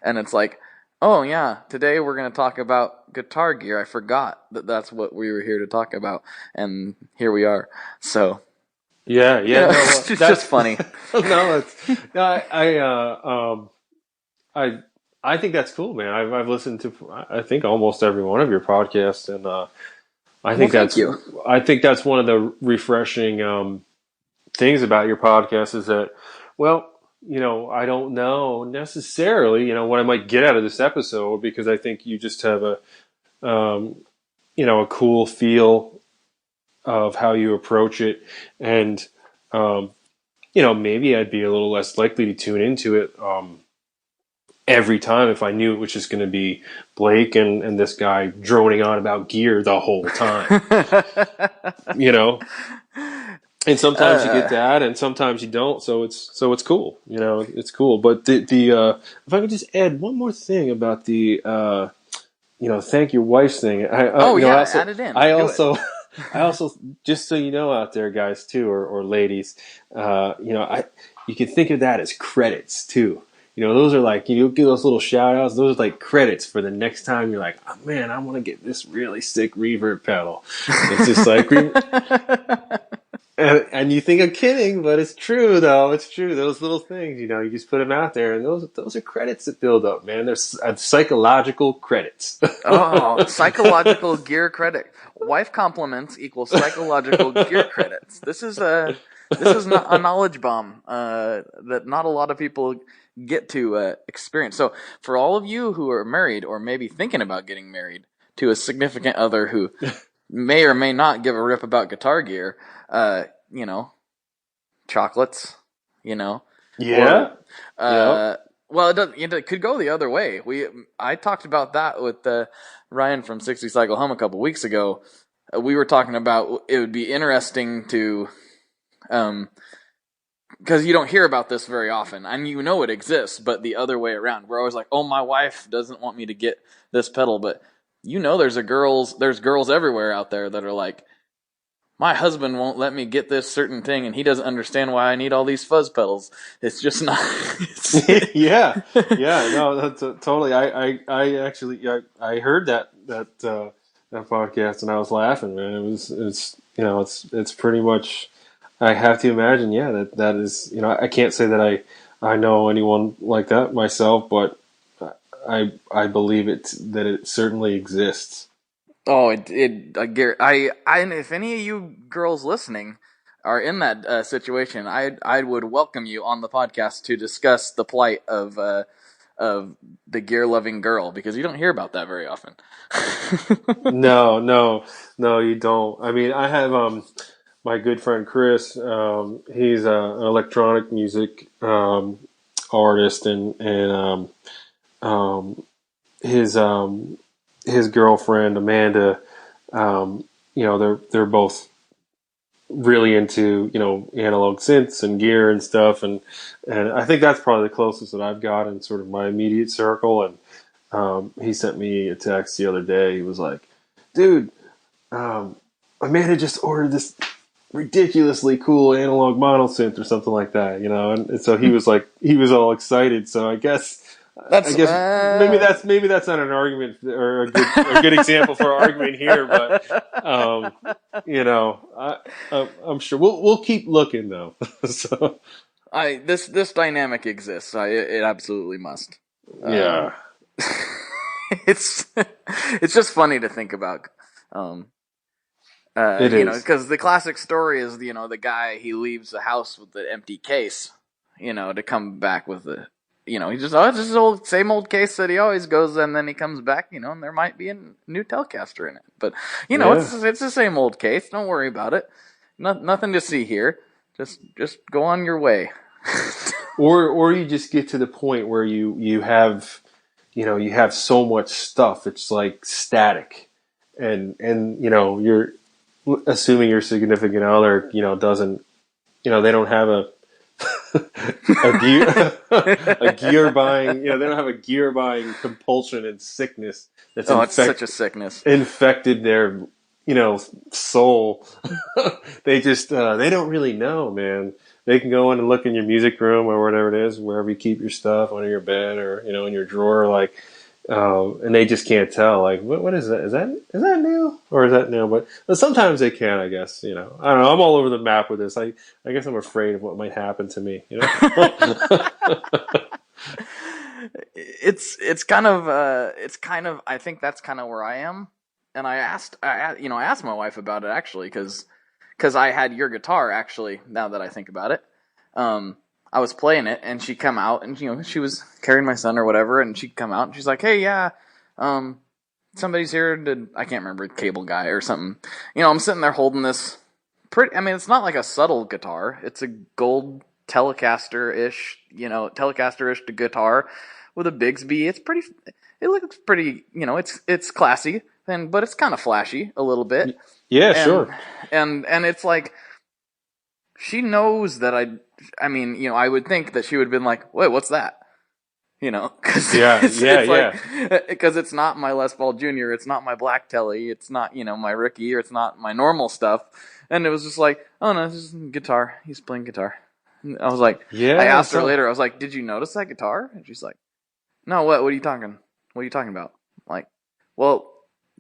and it's like, oh yeah, today we're going to talk about guitar gear. I forgot that's what we were here to talk about, and here we are. So yeah. No, it's just funny. I think that's cool, man. I've listened to, I think, almost every one of your podcasts, and I think that's one of the refreshing things about your podcast is that, well, I don't know necessarily, what I might get out of this episode, because I think you just have a cool feel of how you approach it, and maybe I'd be a little less likely to tune into it every time if I knew it was just going to be Blake and this guy droning on about gear the whole time. And sometimes you get that, and sometimes you don't. So it's cool. It's cool. But the if I could just add one more thing about the thank your wife thing. Add it in. I also, just so you know out there, guys, too, or ladies, you can think of that as credits too. Those are like, you get those little shout outs. Those are like credits for the next time you're like, oh man, I want to get this really sick reverb pedal. It's just like, and you think I'm kidding, but it's true though. It's true. Those little things, you just put them out there, and those are credits that build up, man. They're psychological credits. Oh, psychological gear credit. Wife compliments equals psychological gear credits. This is not a knowledge bomb that not a lot of people get to experience. So for all of you who are married or maybe thinking about getting married to a significant other who may or may not give a rip about guitar gear, chocolates, Yeah. Well, it could go the other way. I talked about that with Ryan from 60 Cycle Home a couple weeks ago. We were talking about it would be interesting to, because you don't hear about this very often, and it exists, but the other way around. We're always like, oh, my wife doesn't want me to get this pedal, but there's girls everywhere out there that are like, my husband won't let me get this certain thing, and he doesn't understand why I need all these fuzz pedals. It's just not. Yeah. No, that's totally. I actually heard that podcast, and I was laughing, man. It's pretty much. I have to imagine, yeah, that is. I can't say that I know anyone like that myself, but I believe that it certainly exists. Oh, and if any of you girls listening are in that situation, I would welcome you on the podcast to discuss the plight of the gear loving girl, because you don't hear about that very often. No, you don't. I mean, I have my good friend Chris. He's an electronic music artist, and his girlfriend Amanda, they're both really into analog synths and gear and stuff, and I think that's probably the closest that I've got in sort of my immediate circle. And he sent me a text the other day. He was like, "Dude, Amanda just ordered this ridiculously cool analog mono synth or something like that," and so he was all excited. So I guess maybe that's not an argument or a good example for argument here, but I'm sure we'll keep looking though. So this dynamic exists. It absolutely must. Yeah, it's just funny to think about. It is, because the classic story is the guy, he leaves the house with the empty case, to come back with he just, it's just the same old case that he always goes, and then he comes back, and there might be a new Telecaster in it. But, it's the same old case. Don't worry about it. Nothing to see here. Just go on your way. Or you just get to the point where you have, you have so much stuff, it's like static. And you're assuming your significant other, doesn't, they don't have a gear buying, they don't have a gear buying compulsion and sickness that's it's such a sickness. Infected their, soul. They just, they don't really know, man. They can go in and look in your music room or whatever it is, wherever you keep your stuff, under your bed or, in your drawer, like, and they just can't tell, like, what is that? Is that new or is that new? But sometimes they can, I guess, I don't know. I'm all over the map with this. I guess I'm afraid of what might happen to me, It's kind of, I think that's kind of where I am. And I asked my wife about it actually, because I had your guitar actually, now that I think about it. I was playing it, and she come out, and she was carrying my son or whatever, and she'd come out, and she's like, "Hey, yeah, somebody's here I can't remember, cable guy or something." I'm sitting there holding this it's not like a subtle guitar. It's a gold Telecaster-ish to guitar with a Bigsby. It looks pretty, it's classy, but it's kind of flashy a little bit. Yeah, sure. And it's like, she knows that I would think that she would have been like, "Wait, what's that?" Because because it's not my Les Paul Jr., it's not my Black Telly, it's not my Ricky, or it's not my normal stuff, and it was just like, "Oh no, this is guitar. He's playing guitar." And I was like, I asked her later. I was like, "Did you notice that guitar?" And she's like, "No, what? What are you talking about?" I'm like, "Well,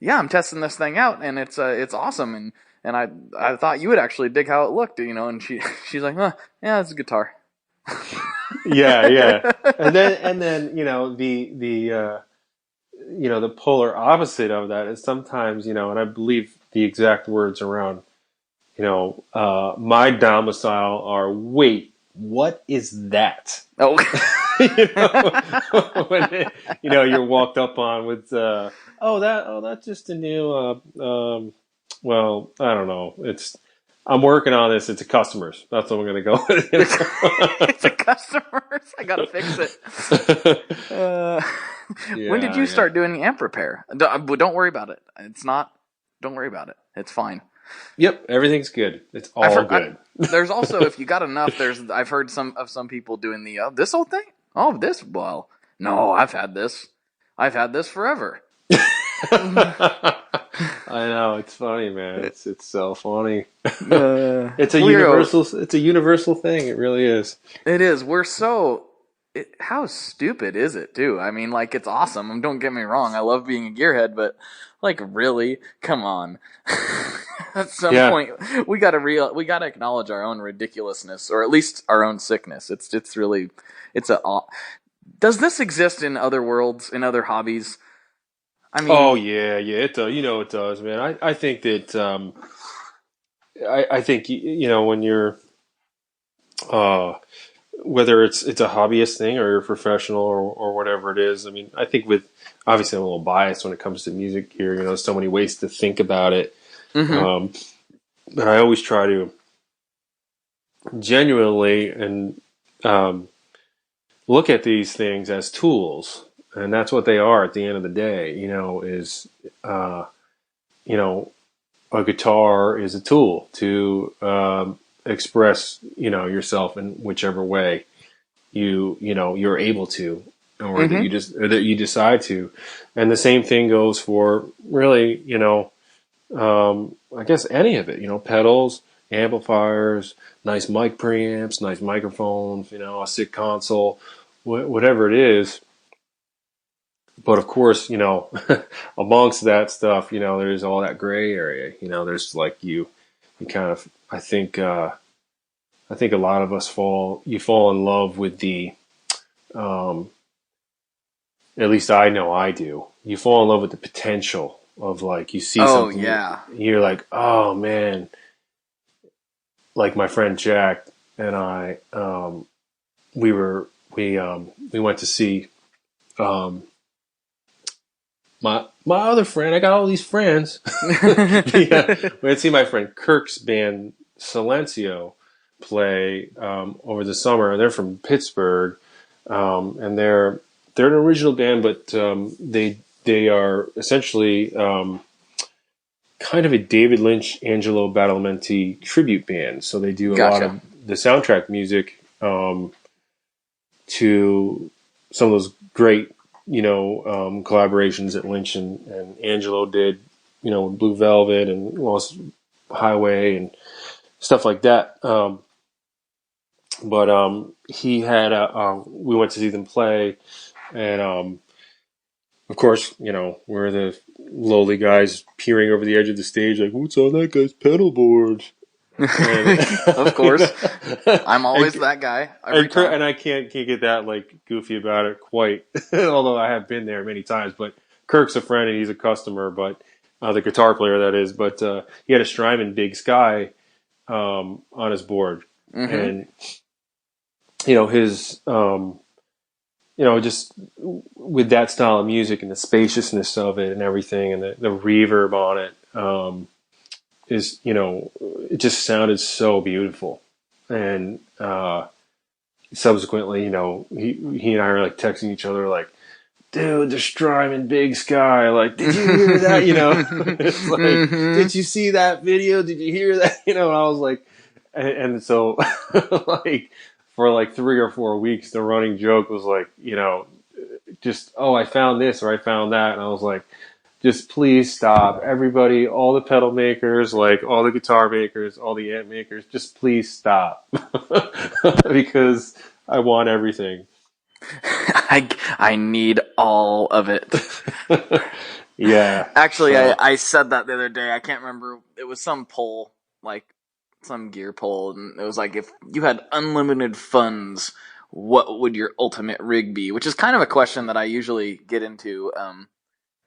yeah, I'm testing this thing out, and it's awesome, and I thought you would actually dig how it looked, And she's like, yeah, it's a guitar." yeah. And then the polar opposite of that is sometimes, and I believe the exact words around, my domicile are, "Wait, what is that?" Oh. When you're walked up on with, that's just a new, well, I don't know. I'm working on this. It's a customers. That's what I'm going to go with. It's a customers. I got to fix it. When did you start doing amp repair? Don't worry about it. Don't worry about it. It's fine. Yep. Everything's good. It's all good. There's also, if you got enough, I've heard some people doing the, this old thing? Oh, this, well, no, I've had this forever. I know, it's funny, man. It's so funny. It's a universal thing. It really is. It is. How stupid is it too? Like, it's awesome. Don't get me wrong. I love being a gearhead, but like, really, come on. At some point, we gotta acknowledge our own ridiculousness, or at least our own sickness. Does this exist in other worlds, in other hobbies? Oh yeah, it does. It does, man. I think that I think when you're whether it's a hobbyist thing or you're a professional or whatever it is. I think obviously I'm a little biased when it comes to music here. There's so many ways to think about it. Mm-hmm. But I always try to genuinely and look at these things as tools. And that's what they are at the end of the day, is, a guitar is a tool to express, yourself in whichever way you're able to, or mm-hmm. that you decide to. And the same thing goes for really, I guess any of it, pedals, amplifiers, nice mic preamps, nice microphones, a sick console, whatever it is. But of course, amongst that stuff, there's all that gray area. There's like you kind of, I think a lot of us fall in love with the, at least I know I do. You fall in love with the potential of, like, you see something, you're like, oh man. Like my friend Jack and I, we were we went to see my other friend. I got all these friends. Yeah, we went to see my friend Kirk's band Silencio play over the summer. They're from Pittsburgh, and they're an original band, but they are essentially kind of a David Lynch, Angelo Badalamenti tribute band. So they do a lot of the soundtrack music to some of those great, collaborations that Lynch and Angelo did, with Blue Velvet and Lost Highway and stuff like that. But he had we went to see them play, and of course, we're the lowly guys peering over the edge of the stage, like, what's on that guy's pedal board? And, of course, I'm always that guy. And I can't get that like goofy about it quite, although I have been there many times. But Kirk's a friend and he's a customer, but the guitar player that is. But he had a Strymon Big Sky on his board, and his just with that style of music and the spaciousness of it and everything, and the reverb on it. Is it just sounded so beautiful, and subsequently, he and I are like texting each other like, dude, the Strymon Big Sky, like, did you hear that? It's like, did you see that video? Did you hear that? And I was like, and so like for like 3 or 4 weeks, the running joke was like, just, oh, I found this or I found that, and I was like, just please stop. Everybody, all the pedal makers, like all the guitar makers, all the amp makers, just please stop. Because I want everything. I need all of it. Yeah. Actually, I said that the other day. I can't remember. It was some poll, like some gear poll, and it was like, if you had unlimited funds, what would your ultimate rig be? Which is kind of a question that I usually get into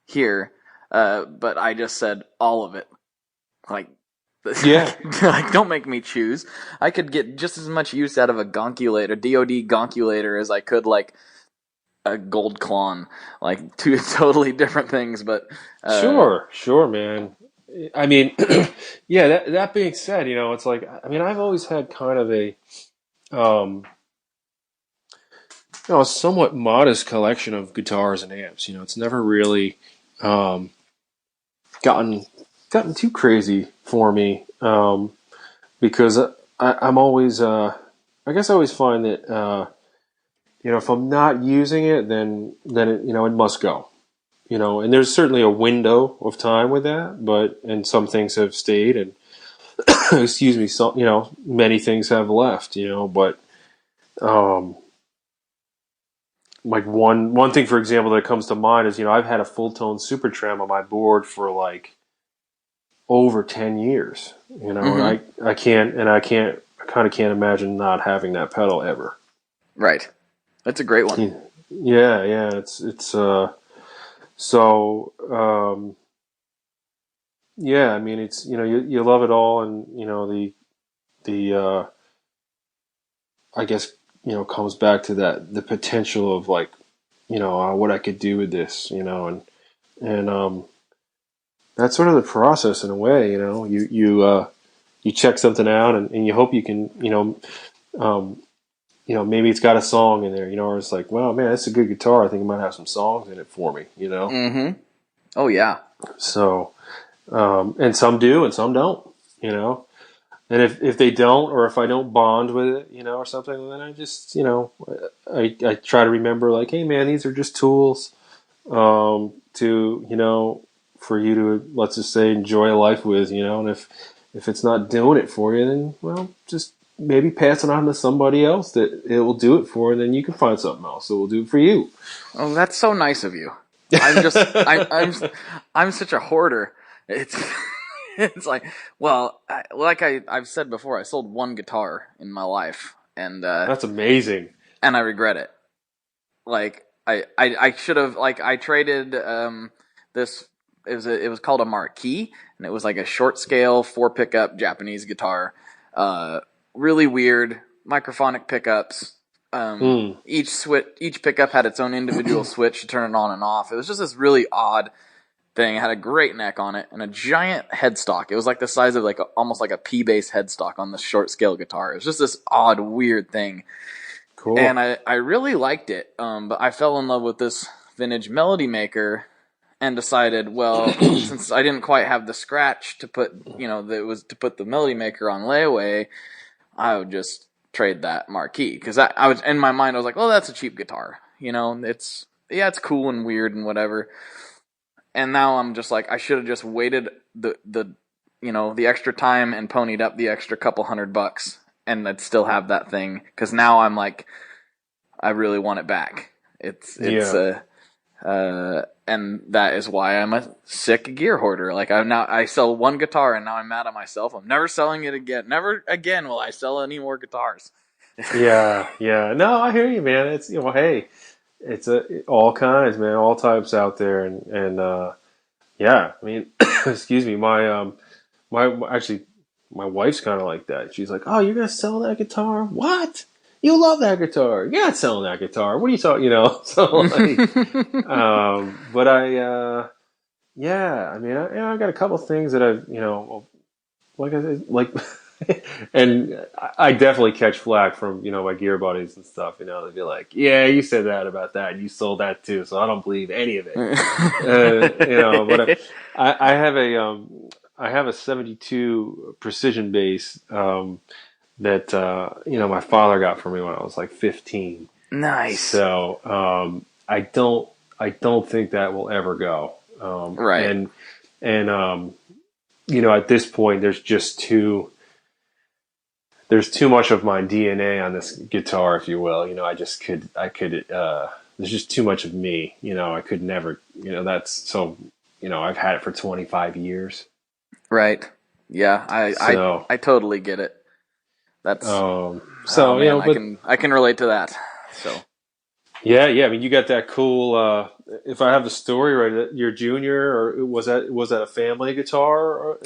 here. But I just said all of it. Like, yeah. like, don't make me choose. I could get just as much use out of a gonculator, DoD gonculator, as I could like a gold clon. Like, two totally different things. But sure, man. I mean, yeah. That being said, it's like, I mean, I've always had kind of a a somewhat modest collection of guitars and amps. It's never really gotten too crazy for me, because I'm always I guess I always find that if I'm not using it, then it, it must go, and there's certainly a window of time with that, and some things have stayed, and excuse me, so many things have left, but like one thing, for example, that comes to mind is, I've had a full tone Super Tram on my board for like over 10 years, and I kind of can't imagine not having that pedal ever. Right. That's a great one. Yeah. It's yeah, I mean, it's, you love it all, and, the I guess, comes back to the potential of like, what I could do with this, and that's sort of the process in a way, you check something out, and you hope you can, maybe it's got a song in there, or it's like, wow, man, that's a good guitar. I think it might have some songs in it for me, Mm-hmm. Oh yeah. So, and some do, and some don't, And if they don't, or if I don't bond with it, or something, then I just, I try to remember, like, hey, man, these are just tools to, for you to, let's just say, enjoy life with, and if it's not doing it for you, then, well, just maybe pass it on to somebody else that it will do it for, and then you can find something else that will do it for you. Oh, that's so nice of you. I'm just, I'm such a hoarder. It's like, well, I've said before, I sold one guitar in my life, and that's amazing. And I regret it. Like, I should have, like, I traded this. It was called a Marquis, and it was like a short scale 4 pickup Japanese guitar. Really weird microphonic pickups. Each pickup had its own individual switch to turn it on and off. It was just this really odd thing. It had a great neck on it and a giant headstock. It was like the size of almost like a P-bass headstock on the short scale guitar. It was just this odd, weird thing. Cool. And I really liked it. But I fell in love with this vintage Melody Maker and decided, well, since I didn't quite have the scratch to put, to put the Melody Maker on layaway, I would just trade that marquee. Because I was in my mind, I was like, well, that's a cheap guitar. It's cool and weird and whatever. And now I'm just like, I should have just waited the extra time and ponied up the extra couple $100, and I'd still have that thing. Because now I'm like, I really want it back. And that is why I'm a sick gear hoarder. Like I sell one guitar and now I'm mad at myself. I'm never selling it again. Never again will I sell any more guitars. Yeah. No, I hear you, man. It's hey, it's all kinds, man, all types out there, and yeah. I mean, excuse me, my wife's kind of like that. She's like, "Oh, you're gonna sell that guitar? What? You love that guitar? You're not selling that guitar. What are you talking?" So like, but yeah. I mean, I got a couple things that I've, like I said, like, and I definitely catch flack from my gear buddies and stuff. They'd be like, "Yeah, you said that about that. And you sold that too." So I don't believe any of it. But I have a 72 precision bass. That my father got for me when I was like 15. Nice. So I don't think that will ever go. Right. And at this point there's too much of my DNA on this guitar, if you will. there's just too much of me. I could never. That's so. I've had it for 25 years. Right. Yeah. I totally get it. That's I can relate to that. So yeah. I mean, you got that cool. If I have the story right, your junior, or was that a family guitar?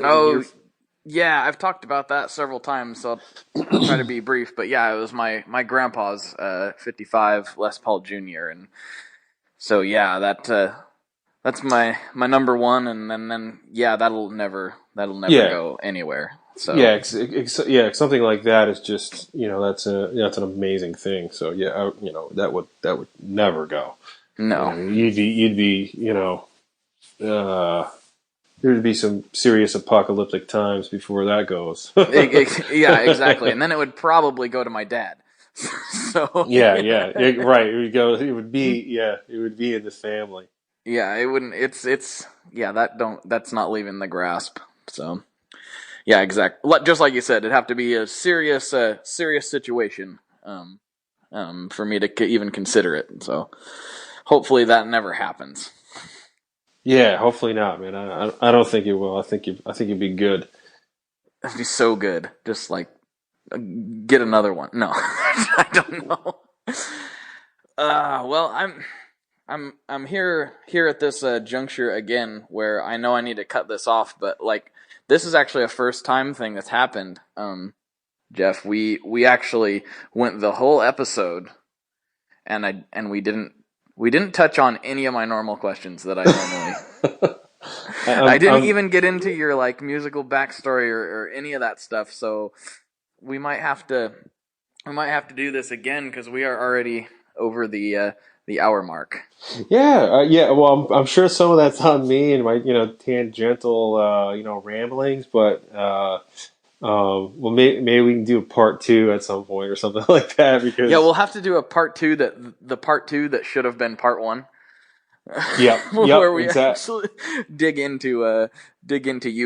Yeah, I've talked about that several times. So I'll try to be brief. But yeah, it was my grandpa's 55 Les Paul Junior, and so yeah, that's my number one, and then yeah, that'll never go anywhere. So yeah, something like that is just that's an amazing thing. So yeah, that would never go. No, you'd be there'd be some serious apocalyptic times before that goes. Yeah, exactly, and then it would probably go to my dad. So yeah, right. It would go. It would be in the family. Yeah, it wouldn't. It's yeah. That's not leaving the grasp. So. Yeah, exactly. Just like you said, it'd have to be a serious situation for me to even consider it. So, hopefully, that never happens. Yeah, hopefully not, man. I don't think it will. I think you'd be good. It'd be so good. Just like get another one. No, I don't know. Well, I'm here at this juncture again, where I know I need to cut this off, but like. This is actually a first time thing that's happened, Jeff. We actually went the whole episode, and we didn't touch on any of my normal questions that I normally. I didn't even get into your like musical backstory or any of that stuff. So we might have to do this again because we are already over the hour mark. Yeah. Well, I'm sure some of that's on me and my, tangential, ramblings. But well, maybe we can do a part 2 at some point or something like that. Because we'll have to do a part 2 that should have been part 1. Where we actually dig into you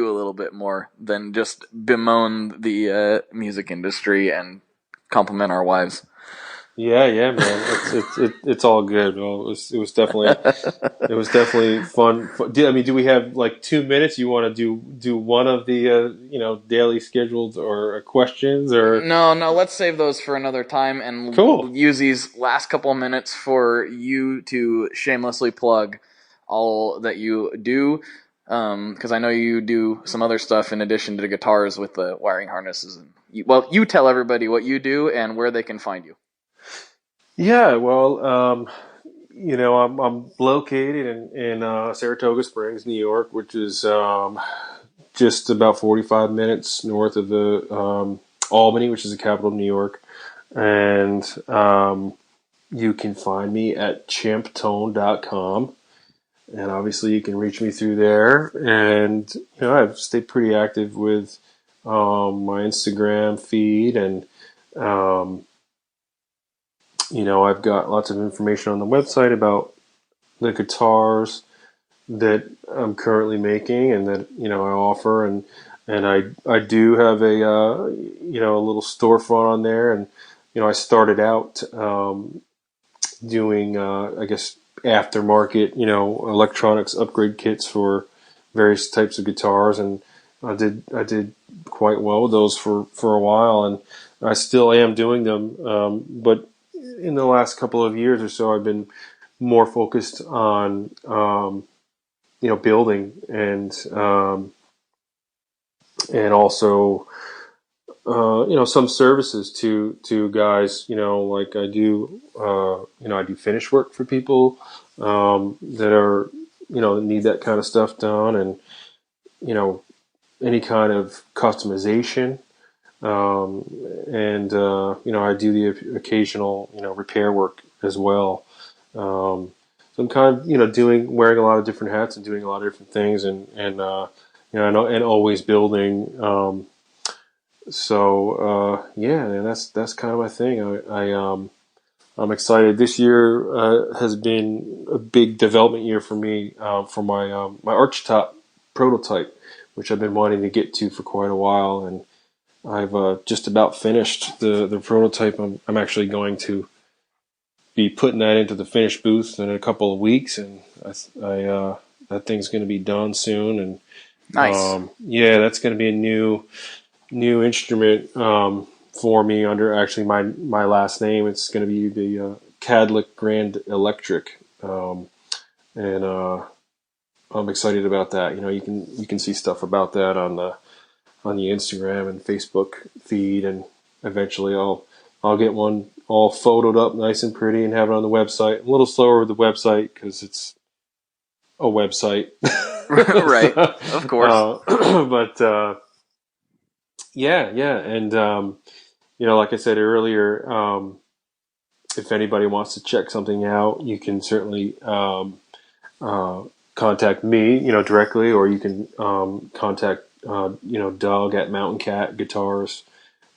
a little bit more than just bemoan the music industry and compliment our wives. Yeah, man. It's all good. Well, it was definitely fun. Do we have like 2 minutes? You want to do one of the daily scheduled or questions or no? Let's save those for another time, and cool. Use these last couple of minutes for you to shamelessly plug all that you do. Because I know you do some other stuff in addition to the guitars with the wiring harnesses. You tell everybody what you do and where they can find you. Yeah, well, I'm located in Saratoga Springs, New York, which is just about 45 minutes north of the Albany, which is the capital of New York. And you can find me at champtone.com. And obviously, you can reach me through there. And I've stayed pretty active with my Instagram feed, and um, I've got lots of information on the website about the guitars that I'm currently making and that I offer, and I do have a little storefront on there, and I started out doing I guess aftermarket electronics upgrade kits for various types of guitars, and I did quite well with those for a while, and I still am doing them, but in the last couple of years or so I've been more focused on building and also some services to guys, like I do I do finish work for people that are that need that kind of stuff done, and any kind of customization, and I do the occasional repair work as well. So I'm kind of wearing a lot of different hats and doing a lot of different things, and always building. Yeah, and that's kind of my thing. I'm excited. This year has been a big development year for me for my archtop prototype, which I've been wanting to get to for quite a while, and I've just about finished the prototype. I'm actually going to be putting that into the finished booth in a couple of weeks, and I that thing's going to be done soon. And Nice. yeah, that's going to be a new instrument for me under actually my last name. It's going to be the Kadlic Grand Electric, and I'm excited about that. You can see stuff about that on the Instagram and Facebook feed, and eventually I'll get one all photoed up nice and pretty and have it on the website. I'm a little slower with the website because it's a website. Right. Of course. But yeah. And, like I said earlier, if anybody wants to check something out, you can certainly contact me, directly, or you can contact, Doug at Mountain Cat Guitars,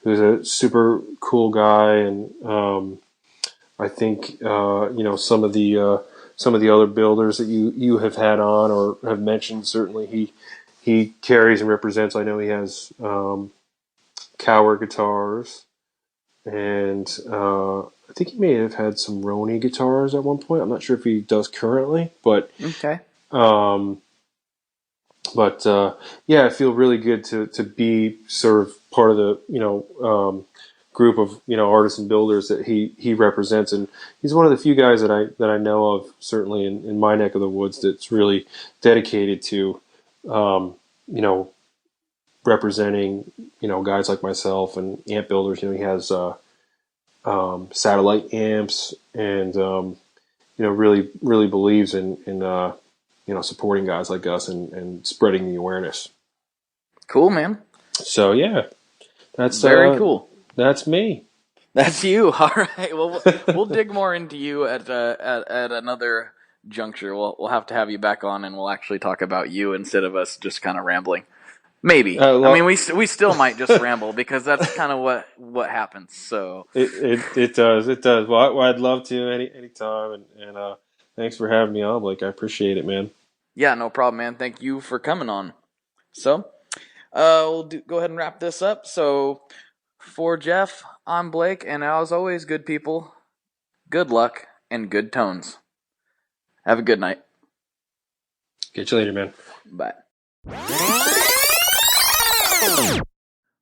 who's a super cool guy, and I think some of the other builders that you have had on or have mentioned, certainly he carries and represents. I know he has Cower guitars, and I think he may have had some Roni guitars at one point. I'm not sure if he does currently, but Okay. um, yeah, I feel really good to be sort of part of the group of artists and builders that he represents, and he's one of the few guys that I know of, certainly in my neck of the woods, that's really dedicated to representing guys like myself and amp builders. He has satellite amps, and really believes in supporting guys like us and spreading the awareness. Cool, man. So yeah, that's Very cool. That's me. That's you. All right. Well, we'll dig more into you at another juncture. We'll have to have you back on, and we'll actually talk about you instead of us just kind of rambling. Maybe. I mean, we still might just ramble because that's kind of what happens. So it does. Well, I'd love to anytime, and thanks for having me on, Blake. I appreciate it, man. Yeah, no problem, man. Thank you for coming on. So we'll go ahead and wrap this up. So for Jeff, I'm Blake, and as always, good people, good luck, and good tones. Have a good night. Catch you later, man. Bye.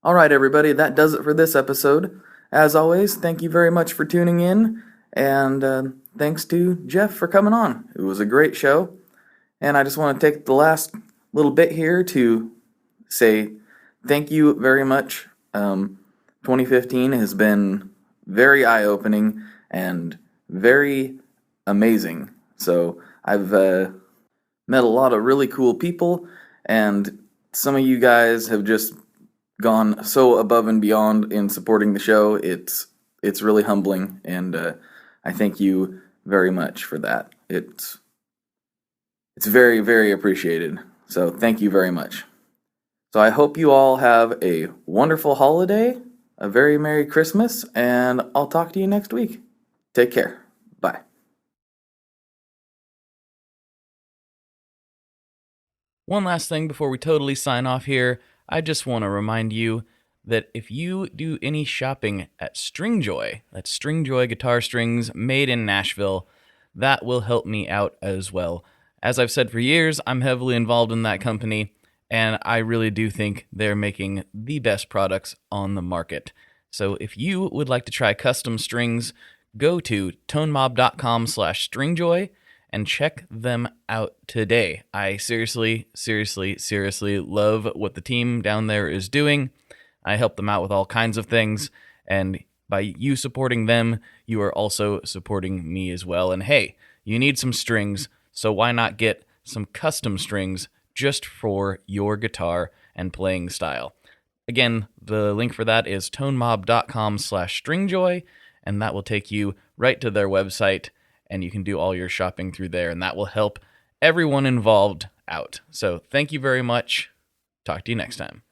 All right, everybody, that does it for this episode. As always, thank you very much for tuning in, and thanks to Jeff for coming on. It was a great show, and I just want to take the last little bit here to say thank you very much. 2015 has been very eye-opening, and very amazing. So I've met a lot of really cool people, and some of you guys have just gone so above and beyond in supporting the show. It's really humbling, and I thank you very much for that. It's very, very appreciated. So thank you very much. So I hope you all have a wonderful holiday, a very Merry Christmas, and I'll talk to you next week. Take care. Bye. One last thing before we totally sign off here, I just want to remind you that if you do any shopping at Stringjoy, that's Stringjoy guitar strings made in Nashville, that will help me out as well. As I've said for years, I'm heavily involved in that company, and I really do think they're making the best products on the market. So if you would like to try custom strings, go to tonemob.com/stringjoy and check them out today. I seriously love what the team down there is doing. I help them out with all kinds of things, and by you supporting them, you are also supporting me as well. And hey, you need some strings, so why not get some custom strings just for your guitar and playing style? Again, the link for that is tonemob.com/stringjoy, and that will take you right to their website, and you can do all your shopping through there, and that will help everyone involved out. So thank you very much. Talk to you next time.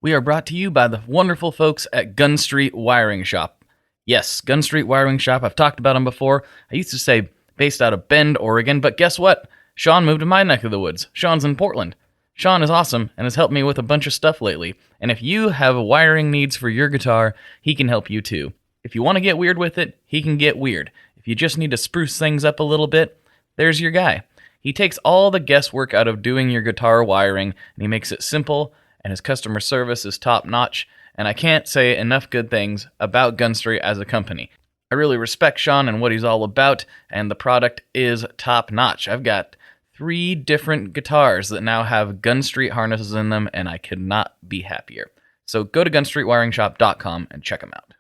We are brought to you by the wonderful folks at Gun Street Wiring Shop. Yes, Gun Street Wiring Shop. I've talked about them before. I used to say based out of Bend, Oregon, but guess what? Sean moved to my neck of the woods. Sean's in Portland. Sean is awesome and has helped me with a bunch of stuff lately. And if you have wiring needs for your guitar, he can help you too. If you want to get weird with it, he can get weird. If you just need to spruce things up a little bit, there's your guy. He takes all the guesswork out of doing your guitar wiring, and he makes it simple, and his customer service is top-notch, and I can't say enough good things about Gun Street as a company. I really respect Sean and what he's all about, and the product is top-notch. I've got 3 different guitars that now have Gun Street harnesses in them, and I could not be happier. So go to gunstreetwiringshop.com and check them out.